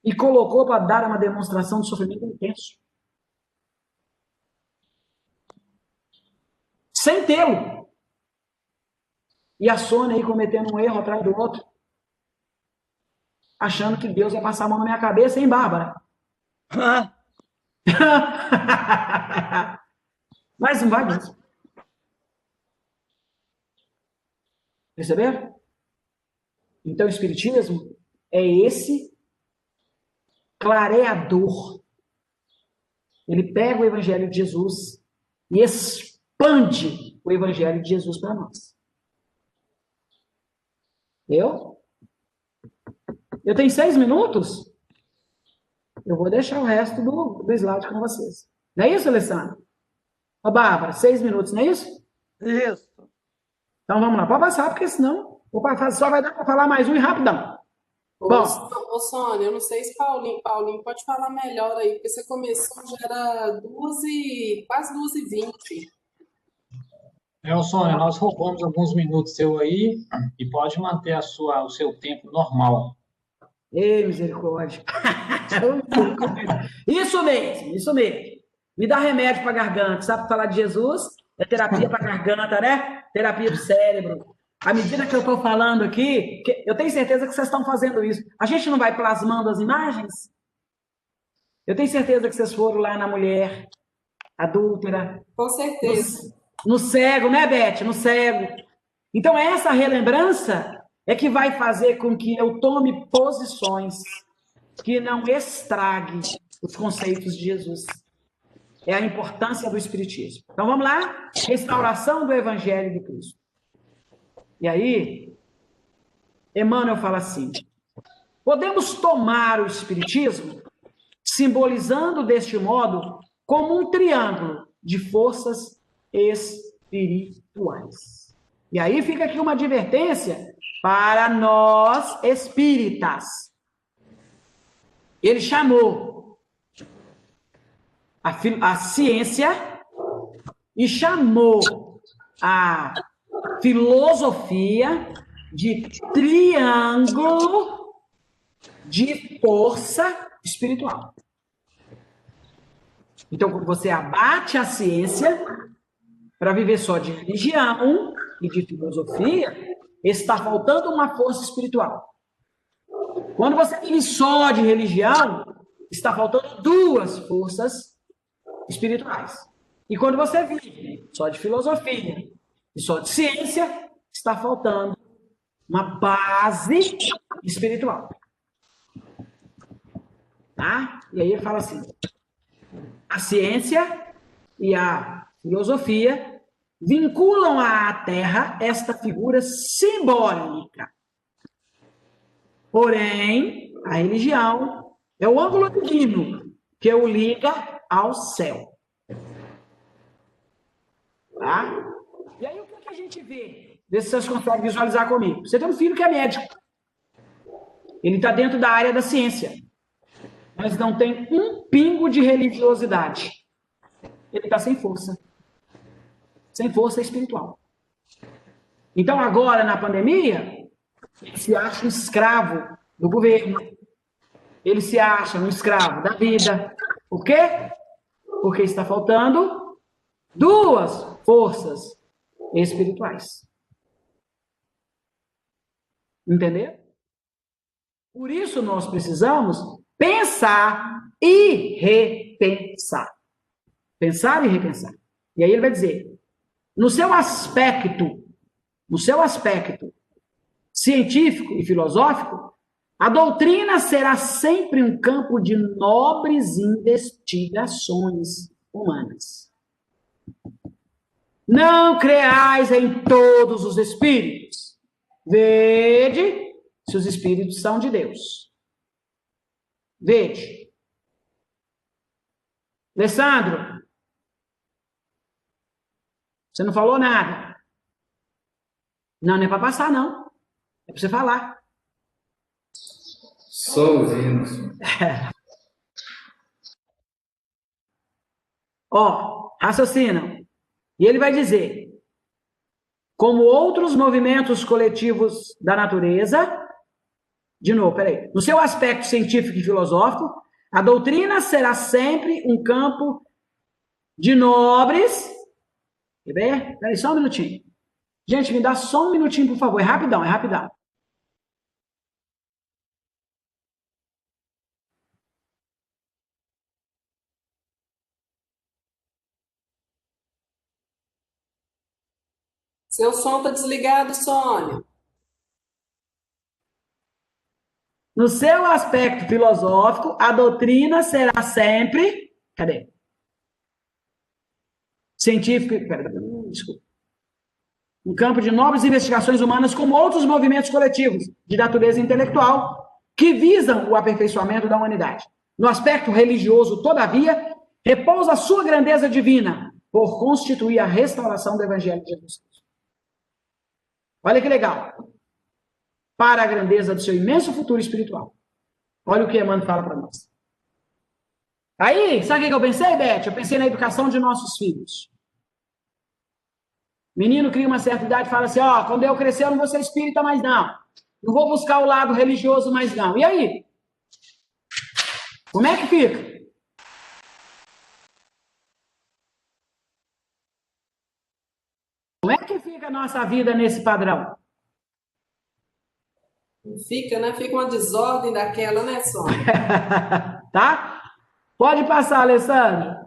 e colocou para dar uma demonstração de sofrimento intenso. Sem tê-lo. E a Sônia aí cometendo um erro atrás do outro. Achando que Deus ia passar a mão na minha cabeça, hein, Bárbara? Mas não vai mesmo. Perceberam? Então, o Espiritismo é esse clareador. Ele pega o Evangelho de Jesus e expande o Evangelho de Jesus para nós. Eu tenho 6 minutos? Eu vou deixar o resto do slide com vocês. Não é isso, Alessandro? Ô, Bárbara, 6 minutos, não é isso? Isso. Então vamos lá, pode passar, porque senão só vai dar para falar mais um e rapidão. Bom, Ô, Sônia, eu não sei se Paulinho pode falar melhor aí, porque você começou, já era quase 2h20. Sônia, nós roubamos alguns minutos seu aí e pode manter o seu tempo normal. Ei, misericórdia. Isso mesmo. Me dá remédio para garganta. Sabe falar de Jesus? É terapia para garganta, né? Terapia do cérebro. À medida que eu estou falando aqui, eu tenho certeza que vocês estão fazendo isso. A gente não vai plasmando as imagens? Eu tenho certeza que vocês foram lá na mulher adúltera. Com certeza. No cego, né, Beth? No cego. Então, essa relembrança é que vai fazer com que eu tome posições que não estraguem os conceitos de Jesus. É a importância do Espiritismo. Então, vamos lá? Restauração do Evangelho de Cristo. E aí, Emmanuel fala assim, podemos tomar o Espiritismo simbolizando deste modo como um triângulo de forças espirituais. E aí fica aqui uma advertência para nós espíritas. Ele chamou a ciência e chamou a filosofia de triângulo de força espiritual. Então, quando você abate a ciência para viver só de religião e de filosofia, está faltando uma força espiritual. Quando você vive só de religião, está faltando 2 forças espirituais. E quando você vive só de filosofia e só de ciência, está faltando uma base espiritual. Tá? E aí ele fala assim, a ciência e a filosofia vinculam à Terra esta figura simbólica. Porém, a religião é o ângulo divino que o liga ao céu. Tá? E aí o que a gente vê? Vê se vocês conseguem visualizar comigo. Você tem um filho que é médico. Ele está dentro da área da ciência. Mas não tem um pingo de religiosidade. Ele está sem força. Sem força espiritual. Então, agora, na pandemia, ele se acha um escravo do governo. Ele se acha um escravo da vida. Por quê? Porque está faltando 2 forças espirituais. Entendeu? Por isso, nós precisamos pensar e repensar. Pensar e repensar. E aí ele vai dizer, no seu aspecto científico e filosófico, A doutrina será sempre um campo de nobres investigações humanas. Não creais em todos os espíritos. Vede se os espíritos são de Deus. Vede. Alessandro, você não falou nada. Não, não é para passar, não. É para você falar. Só ouvindo. Ó, raciocinam. E ele vai dizer, como outros movimentos coletivos da natureza, de novo, peraí, no seu aspecto científico e filosófico, a doutrina será sempre um campo de nobres. Quer ver? Peraí, só um minutinho. Gente, me dá só um minutinho, por favor. É rapidão, é rapidão. Seu som está desligado, Sônia. No seu aspecto filosófico, a doutrina será sempre... Cadê? Científico... Desculpa. Um campo de nobres investigações humanas, como outros movimentos coletivos de natureza intelectual que visam o aperfeiçoamento da humanidade. No aspecto religioso, todavia, repousa a sua grandeza divina por constituir a restauração do Evangelho de Jesus Cristo. Olha que legal. Para a grandeza do seu imenso futuro espiritual. Olha o que Emmanuel fala para nós. Aí, sabe o que eu pensei, Beth? Eu pensei na educação de nossos filhos. Menino cria uma certa idade e fala assim, ó, quando eu crescer eu não vou ser espírita mais não. Não vou buscar o lado religioso mais não. E aí? Como é que fica? Como é que fica a nossa vida nesse padrão? Fica, né? Fica uma desordem daquela, né, Sônia? Tá? Pode passar, Alessandro.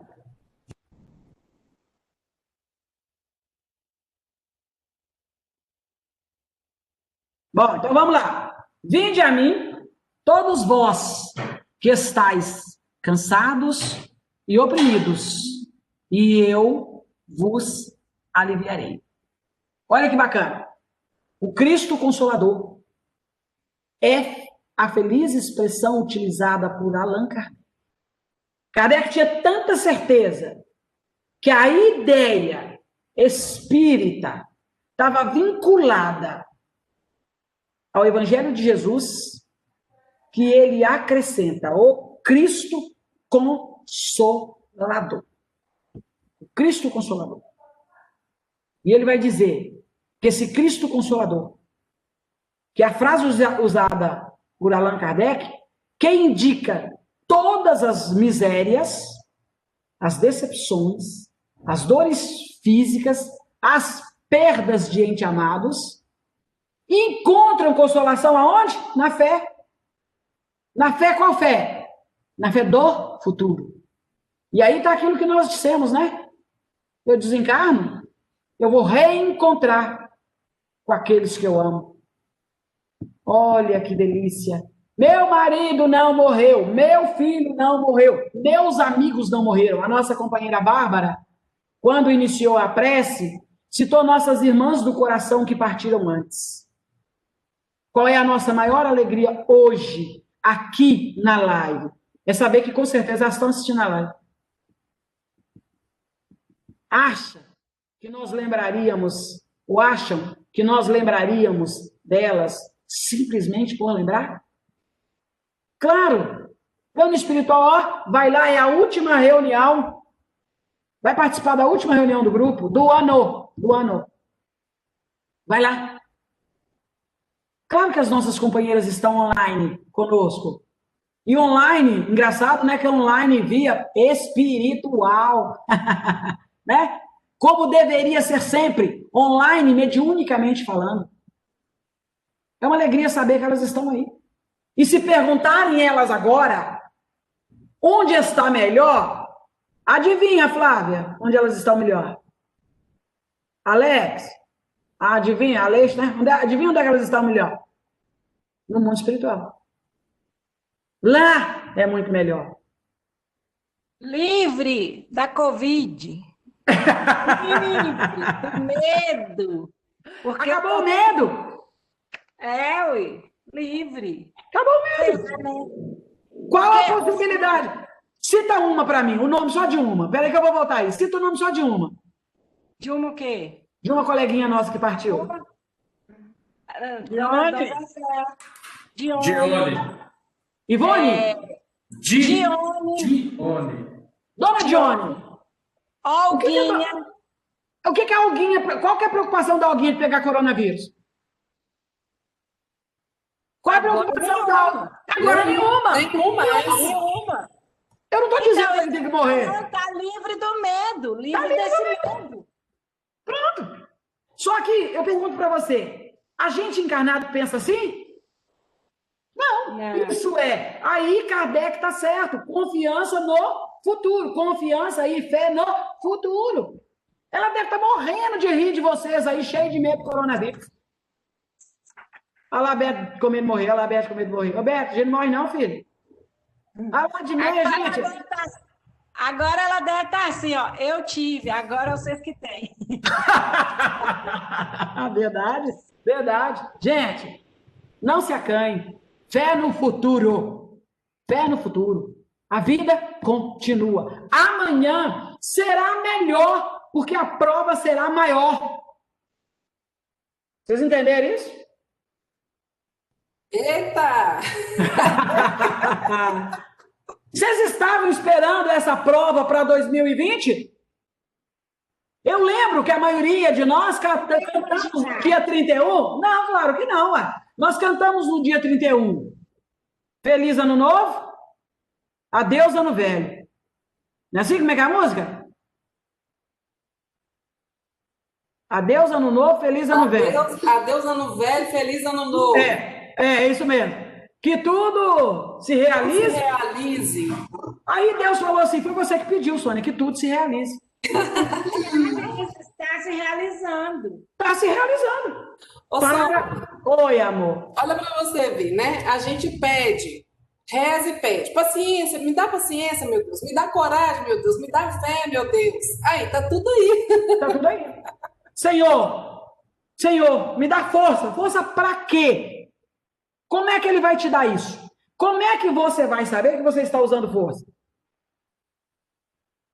Bom, então vamos lá. Vinde a mim, todos vós que estáis cansados e oprimidos, e eu vos aliviarei. Olha que bacana. O Cristo Consolador é a feliz expressão utilizada por Allan Kardec. Kardec tinha tanta certeza que a ideia espírita estava vinculada ao Evangelho de Jesus, que ele acrescenta o Cristo Consolador. O Cristo Consolador. E ele vai dizer que esse Cristo Consolador, que é a frase usada por Allan Kardec, que indica todas as misérias, as decepções, as dores físicas, as perdas de entes amados, encontram consolação aonde? Na fé. Na fé, qual fé? Na fé do futuro. E aí está aquilo que nós dissemos, né? Eu desencarno, eu vou reencontrar com aqueles que eu amo. Olha que delícia. Meu marido não morreu, meu filho não morreu, meus amigos não morreram. A nossa companheira Bárbara, quando iniciou a prece, citou nossas irmãs do coração que partiram antes. Qual é a nossa maior alegria hoje, aqui na live? É saber que com certeza elas estão assistindo a live. Acha que nós lembraríamos, ou acham que nós lembraríamos delas simplesmente por lembrar? Claro! Plano espiritual, ó, vai lá, é a última reunião, vai participar da última reunião do grupo, do ano. Vai lá. Claro que as nossas companheiras estão online conosco. E online, engraçado, né, que é online via espiritual. Né? Como deveria ser sempre, online, mediunicamente falando. É uma alegria saber que elas estão aí. E se perguntarem elas agora, onde está melhor? Adivinha, Flávia, onde elas estão melhor? Alex, adivinha, Alex, né? Adivinha onde é que elas estão melhor? No mundo espiritual. Lá é muito melhor. Livre da Covid. Livre do medo. Porque Acabou o medo. Ui, livre. Acabou o medo. Qual a possibilidade? Cita uma para mim, o nome só de uma. Peraí que eu vou voltar aí. Cita o nome só de uma. De uma o quê? De uma coleguinha nossa que partiu. De onde? Ivone? Dione. Dona Dione. Olguinha. O que é a Olguinha? Qual que é a preocupação da Olguinha de pegar coronavírus? Qual é a preocupação da Agora nenhuma. Nenhuma. Eu não estou dizendo que ele tem que morrer. Ela está livre do medo, livre desse medo. Pronto. Só que eu pergunto para você, a gente encarnado pensa assim? Não. Isso é. Aí Kardec está certo. Confiança no futuro. Confiança e fé no futuro. Ela deve estar morrendo de rir de vocês aí, cheio de medo do coronavírus. Olha lá, Beto com medo de morrer. Olha lá, Beto com medo de morrer. Ô, Beto, a gente não morre não, filho. Olha lá de meia, gente. Agora ela deve estar assim, ó. Eu tive, agora é vocês que têm. Verdade, verdade. Gente, não se acanhe. Fé no futuro. Fé no futuro. A vida continua. Amanhã será melhor, porque a prova será maior. Vocês entenderam isso? Eita! Vocês estavam esperando essa prova para 2020? Eu lembro que a maioria de nós cantamos no dia 31. Não, claro que não. Ué. Nós cantamos no dia 31. Feliz Ano Novo, adeus Ano Velho. Não é assim como é que é a música? Adeus Ano Novo, Feliz Ano Velho. Adeus Ano Velho, Feliz Ano Novo. É isso mesmo. Que tudo se realize. Se realize. Aí Deus falou assim, foi você que pediu, Sônia, que tudo se realize. Está se realizando. Está se realizando. Oi, amor. Olha para você ver, né? A gente pede, reza e pede. Paciência, me dá paciência, meu Deus. Me dá coragem, meu Deus. Me dá fé, meu Deus. Aí, tá tudo aí. Tá tudo aí. Senhor, me dá força. Força para quê? Como é que ele vai te dar isso? Como é que você vai saber que você está usando força?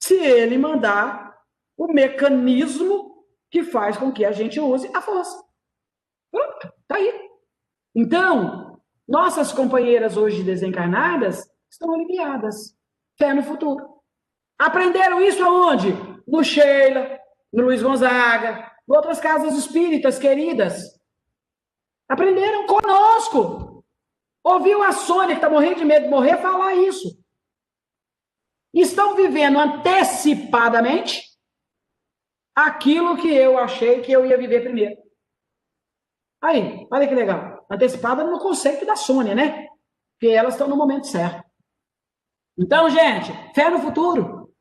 Se ele mandar o mecanismo que faz com que a gente use a força. Pronto, tá aí. Então, nossas companheiras hoje desencarnadas estão aliviadas. Fé no futuro. Aprenderam isso aonde? No Sheila, no Luiz Gonzaga, em outras casas espíritas queridas. Aprenderam conosco. Ouviu a Sônia, que está morrendo de medo de morrer, falar isso. Estão vivendo antecipadamente aquilo que eu achei que eu ia viver primeiro. Aí, olha que legal. Antecipada no conceito da Sônia, né? Porque elas estão no momento certo. Então, gente, fé no futuro.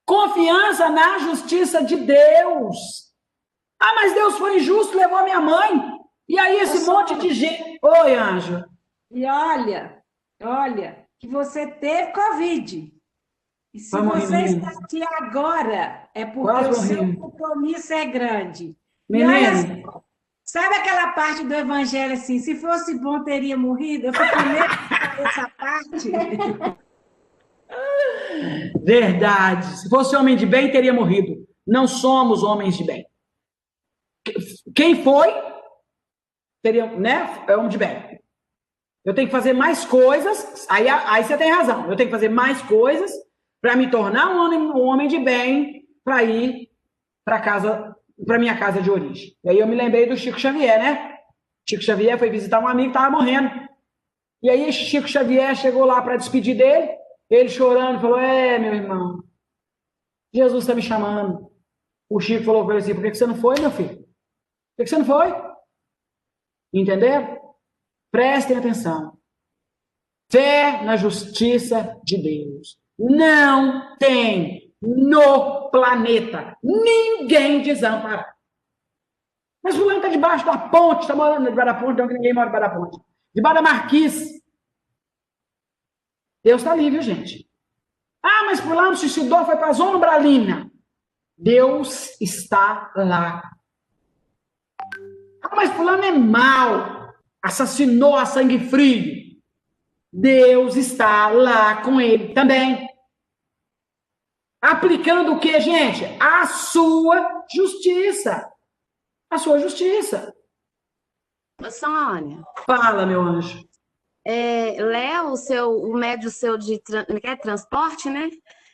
Confiança na justiça de Deus. Ah, mas Deus foi injusto, levou a minha mãe. E aí esse monte de gente... Oi, Anjo. E olha, que você teve Covid. E se você está aqui agora, é porque o seu compromisso é grande. Menino. E olha só, sabe aquela parte do evangelho assim, se fosse bom, teria morrido? Eu fico medo dessa parte. Verdade. Se fosse homem de bem, teria morrido. Não somos homens de bem. Quem foi, teria, né? É homem de bem. Eu tenho que fazer mais coisas. Aí você tem razão. Eu tenho que fazer mais coisas para me tornar um homem de bem para ir para minha casa de origem. E aí eu me lembrei do Chico Xavier, né? Chico Xavier foi visitar um amigo que estava morrendo. E aí Chico Xavier chegou lá para despedir dele. Ele chorando, falou, meu irmão, Jesus está me chamando. O Chico falou para ele assim, por que você não foi, meu filho? Por que você não foi? Entenderam? Prestem atenção. Fé na justiça de Deus. Não tem no planeta ninguém desamparado. Mas o fulano está debaixo da ponte, está morando debaixo da ponte, não que ninguém mora debaixo da ponte. Debaixo da marquise. Deus está ali, viu, gente? Ah, mas fulano se suicidou, foi para a zona umbralina. Deus está lá. Ah, mas fulano é mau, assassinou a sangue frio. Deus está lá com ele também. Aplicando o que, gente? A sua justiça. A sua justiça. Ô, Sônia, Fala, meu anjo. Léo, o médio seu de transporte, né?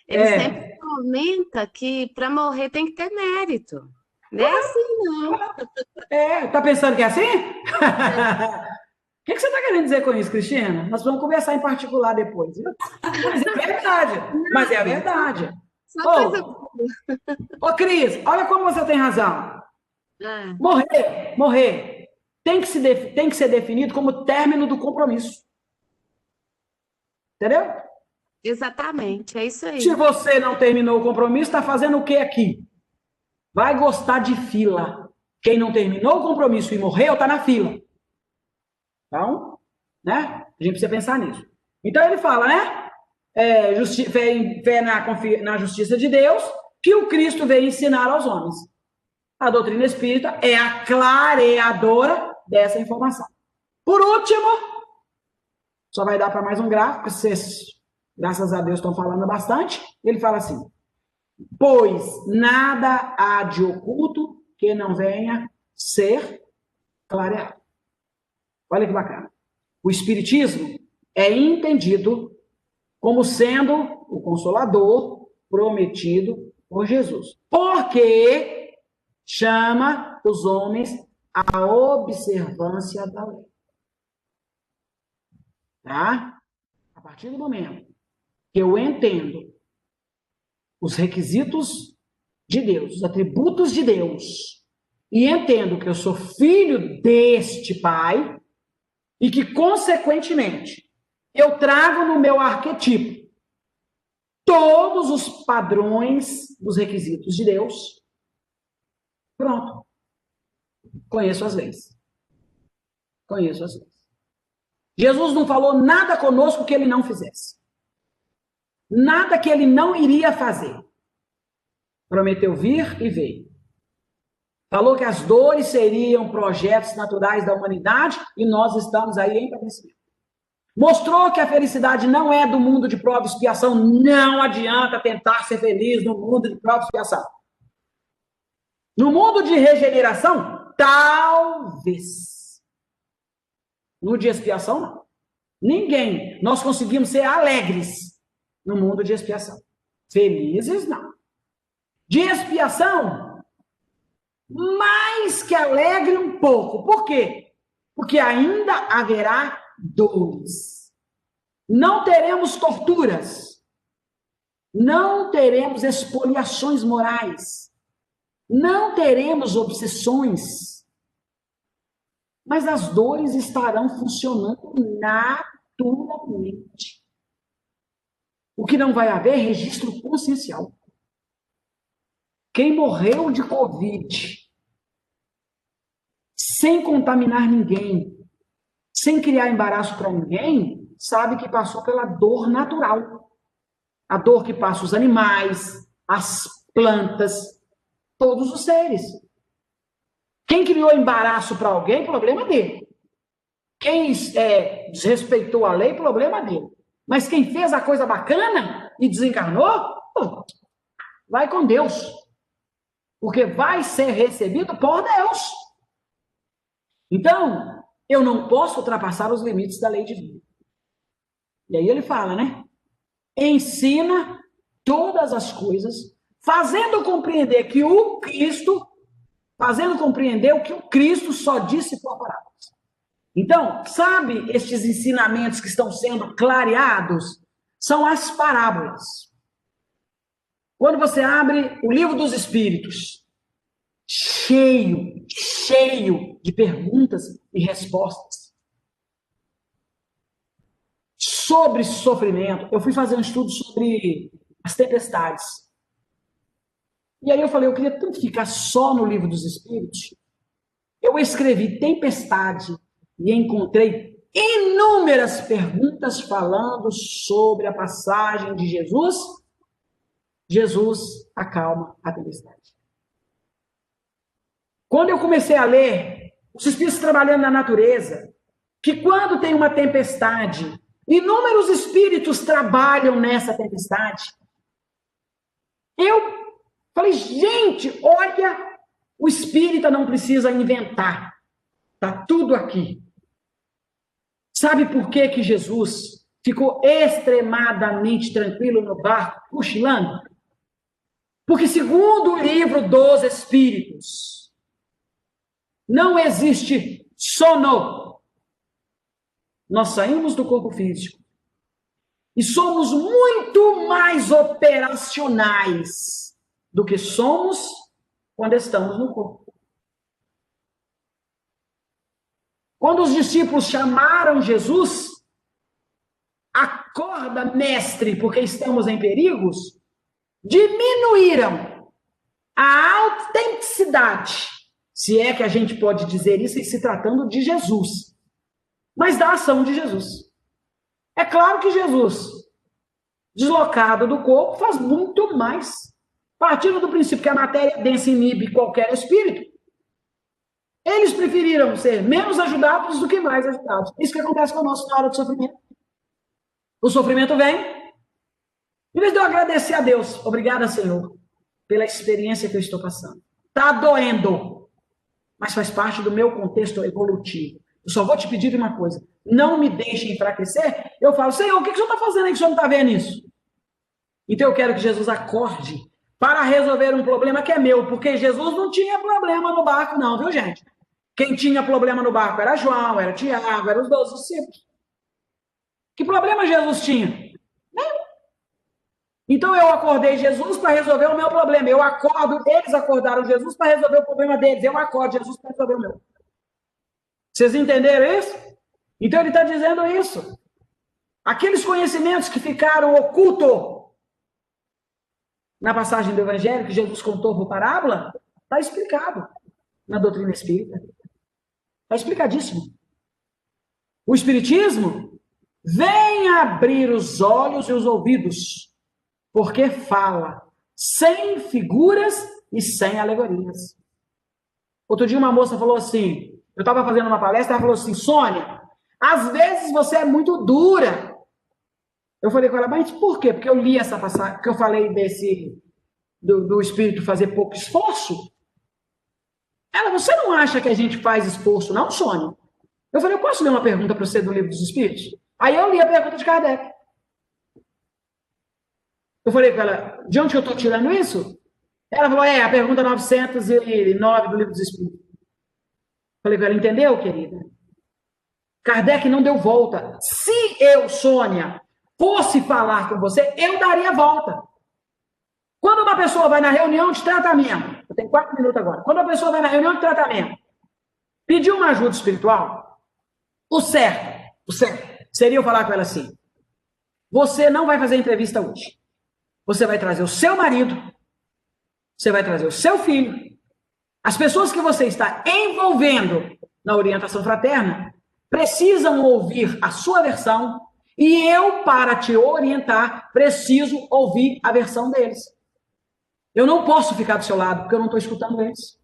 Ele sempre comenta que para morrer tem que ter mérito. Não é assim, não. Tá pensando que é assim? O que você está querendo dizer com isso, Cristina? Nós vamos conversar em particular depois, viu? Mas é verdade. Mas é a verdade. Só coisa boa. Ô, Cris, olha como você tem razão. Morrer tem que ser definido como término do compromisso. Entendeu? Exatamente, é isso aí. Se você não terminou o compromisso, está fazendo o que aqui? Vai gostar de fila. Quem não terminou o compromisso e morreu, está na fila. Então, né? A gente precisa pensar nisso. Então ele fala, né? Fé na justiça de Deus, que o Cristo veio ensinar aos homens. A doutrina espírita é a clareadora dessa informação. Por último, só vai dar para mais um gráfico, vocês, graças a Deus, estão falando bastante. Ele fala assim: pois nada há de oculto que não venha ser clareado. Olha que bacana. O Espiritismo é entendido como sendo o Consolador prometido por Jesus. Porque chama os homens à observância da lei. Tá? A partir do momento que eu entendo os requisitos de Deus, os atributos de Deus, e entendo que eu sou filho deste Pai, e que, consequentemente, eu trago no meu arquetipo todos os padrões dos requisitos de Deus, pronto. Conheço as leis. Conheço as leis. Jesus não falou nada conosco que ele não fizesse. Nada que ele não iria fazer. Prometeu vir e veio. Falou que as dores seriam projetos naturais da humanidade e nós estamos aí em padecimento. Mostrou que a felicidade não é do mundo de prova e expiação. Não adianta tentar ser feliz no mundo de prova e expiação. No mundo de regeneração, talvez. No de expiação, não. Ninguém. Nós conseguimos ser alegres no mundo de expiação. Felizes, não. De expiação, mais que alegre um pouco. Por quê? Porque ainda haverá dores. Não teremos torturas. Não teremos expoliações morais. Não teremos obsessões. Mas as dores estarão funcionando naturalmente. O que não vai haver é registro consciencial. Quem morreu de Covid, sem contaminar ninguém, sem criar embaraço para ninguém, sabe que passou pela dor natural. A dor que passa os animais, as plantas, todos os seres. Quem criou embaraço para alguém, problema dele. Quem desrespeitou a lei, problema dele. Mas quem fez a coisa bacana e desencarnou, vai com Deus. Porque vai ser recebido por Deus. Então, eu não posso ultrapassar os limites da lei divina. E aí ele fala, né? Ensina todas as coisas, fazendo compreender que o Cristo, fazendo compreender o que o Cristo só disse por parábolas. Então, sabe estes ensinamentos que estão sendo clareados? São as parábolas. Quando você abre o Livro dos Espíritos, cheio de perguntas e respostas sobre sofrimento. Eu fui fazer um estudo sobre as tempestades. E aí eu falei, eu queria tanto ficar só no Livro dos Espíritos. Eu escrevi tempestade e encontrei inúmeras perguntas falando sobre a passagem de Jesus. Jesus acalma a tempestade. Quando eu comecei a ler os espíritos trabalhando na natureza, que quando tem uma tempestade, inúmeros espíritos trabalham nessa tempestade, eu falei, gente, olha, o espírita não precisa inventar. Está tudo aqui. Sabe por que que Jesus ficou extremadamente tranquilo no barco, cochilando? Porque, segundo o livro dos Espíritos, não existe sono. Nós saímos do corpo físico e somos muito mais operacionais do que somos quando estamos no corpo. Quando os discípulos chamaram Jesus, acorda, mestre, porque estamos em perigos, diminuíram a autenticidade, se é que a gente pode dizer isso, se tratando de Jesus, mas da ação de Jesus. É claro que Jesus, deslocado do corpo, faz muito mais. Partindo do princípio que a matéria densa inibe qualquer espírito, eles preferiram ser menos ajudados do que mais ajudados. Isso que acontece conosco na hora do sofrimento. O sofrimento vem. Em vez de eu agradecer a Deus, obrigada, Senhor, pela experiência que eu estou passando. Está doendo, mas faz parte do meu contexto evolutivo. Eu só vou te pedir uma coisa, não me deixe enfraquecer. Eu falo, Senhor, o que o Senhor está fazendo aí que o Senhor não está vendo isso? Então eu quero que Jesus acorde para resolver um problema que é meu, porque Jesus não tinha problema no barco não, viu, gente? Quem tinha problema no barco era João, era Tiago, eram os 12 discípulos. Que problema Jesus tinha? Nenhum. Então eu acordei Jesus para resolver o meu problema. Eu acordo, eles acordaram Jesus para resolver o problema deles. Eu acordo Jesus para resolver o meu. Vocês entenderam isso? Então ele está dizendo isso. Aqueles conhecimentos que ficaram ocultos na passagem do Evangelho, que Jesus contou por parábola, está explicado na doutrina espírita. Está explicadíssimo. O Espiritismo vem abrir os olhos e os ouvidos, porque fala sem figuras e sem alegorias. Outro dia uma moça falou assim, eu estava fazendo uma palestra, ela falou assim, Sônia, às vezes você é muito dura. Eu falei com ela, mas por quê? Porque eu li essa passagem, porque eu falei do espírito fazer pouco esforço. Ela, você não acha que a gente faz esforço, não, Sônia? Eu falei, eu posso ler uma pergunta para você do Livro dos Espíritos? Aí eu li a pergunta de Kardec. Eu falei com ela, de onde eu estou tirando isso? Ela falou, a pergunta 909 do Livro dos Espíritos. Falei com ela, entendeu, querida? Kardec não deu volta. Se eu, Sônia, fosse falar com você, eu daria volta. Quando uma pessoa vai na reunião de tratamento, eu tenho 4 minutos agora, quando a pessoa vai na reunião de tratamento, pedir uma ajuda espiritual, o certo seria eu falar com ela assim, você não vai fazer entrevista hoje. Você vai trazer o seu marido, você vai trazer o seu filho, as pessoas que você está envolvendo na orientação fraterna precisam ouvir a sua versão e eu, para te orientar, preciso ouvir a versão deles. Eu não posso ficar do seu lado, porque eu não estou escutando eles.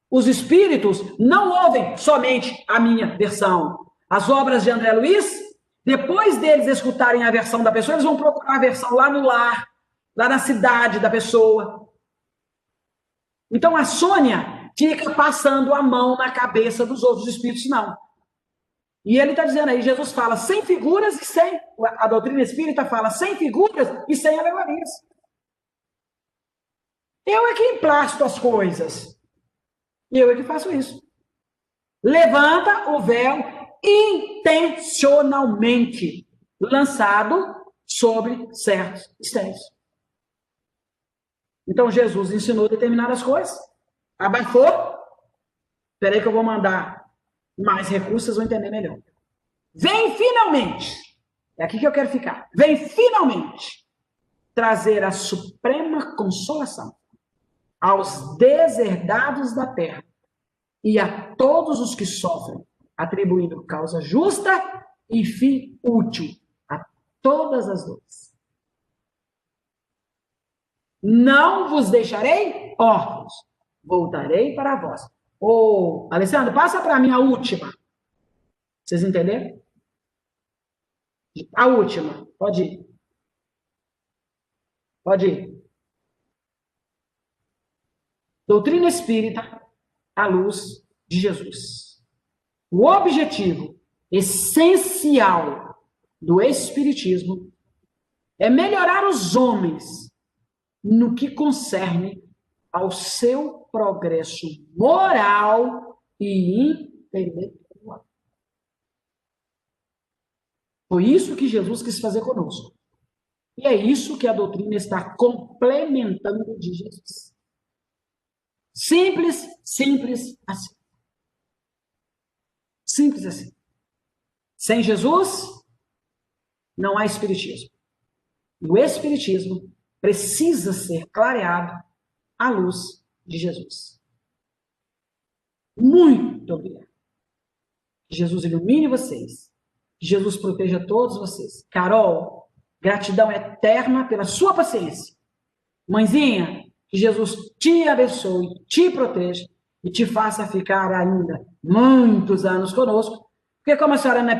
Os espíritos não ouvem somente a minha versão. As obras de André Luiz, depois deles escutarem a versão da pessoa, eles vão procurar a versão lá no lar, lá na cidade da pessoa. Então a Sônia fica passando a mão na cabeça dos outros espíritos, não. E ele está dizendo aí, Jesus fala sem figuras e sem... A doutrina espírita fala sem figuras e sem alegorias. Eu é que emplasto as coisas. E eu é que faço isso. Levanta o véu intencionalmente lançado sobre certos mistérios. Então, Jesus ensinou determinadas coisas. Abafou. Espera aí que eu vou mandar mais recursos, vocês vão entender melhor. Vem finalmente. É aqui que eu quero ficar. Vem finalmente trazer a suprema consolação aos deserdados da terra e a todos os que sofrem atribuindo causa justa e fim útil a todas as dores. Não vos deixarei órfãos, voltarei para vós. Ô, Alessandro, passa para mim a última. Vocês entenderam? A última, pode ir. Pode ir. Doutrina espírita à luz de Jesus. O objetivo essencial do espiritismo é melhorar os homens no que concerne ao seu progresso moral e intelectual. Foi isso que Jesus quis fazer conosco. E é isso que a doutrina está complementando de Jesus. Simples, simples assim. Simples assim. Sem Jesus, não há espiritismo. E o espiritismo precisa ser clareado à luz de Jesus. Muito obrigado. Que Jesus ilumine vocês. Que Jesus proteja todos vocês. Carol, gratidão eterna pela sua paciência. Mãezinha, que Jesus te abençoe, te proteja e te faça ficar ainda muitos anos conosco, porque como a senhora não é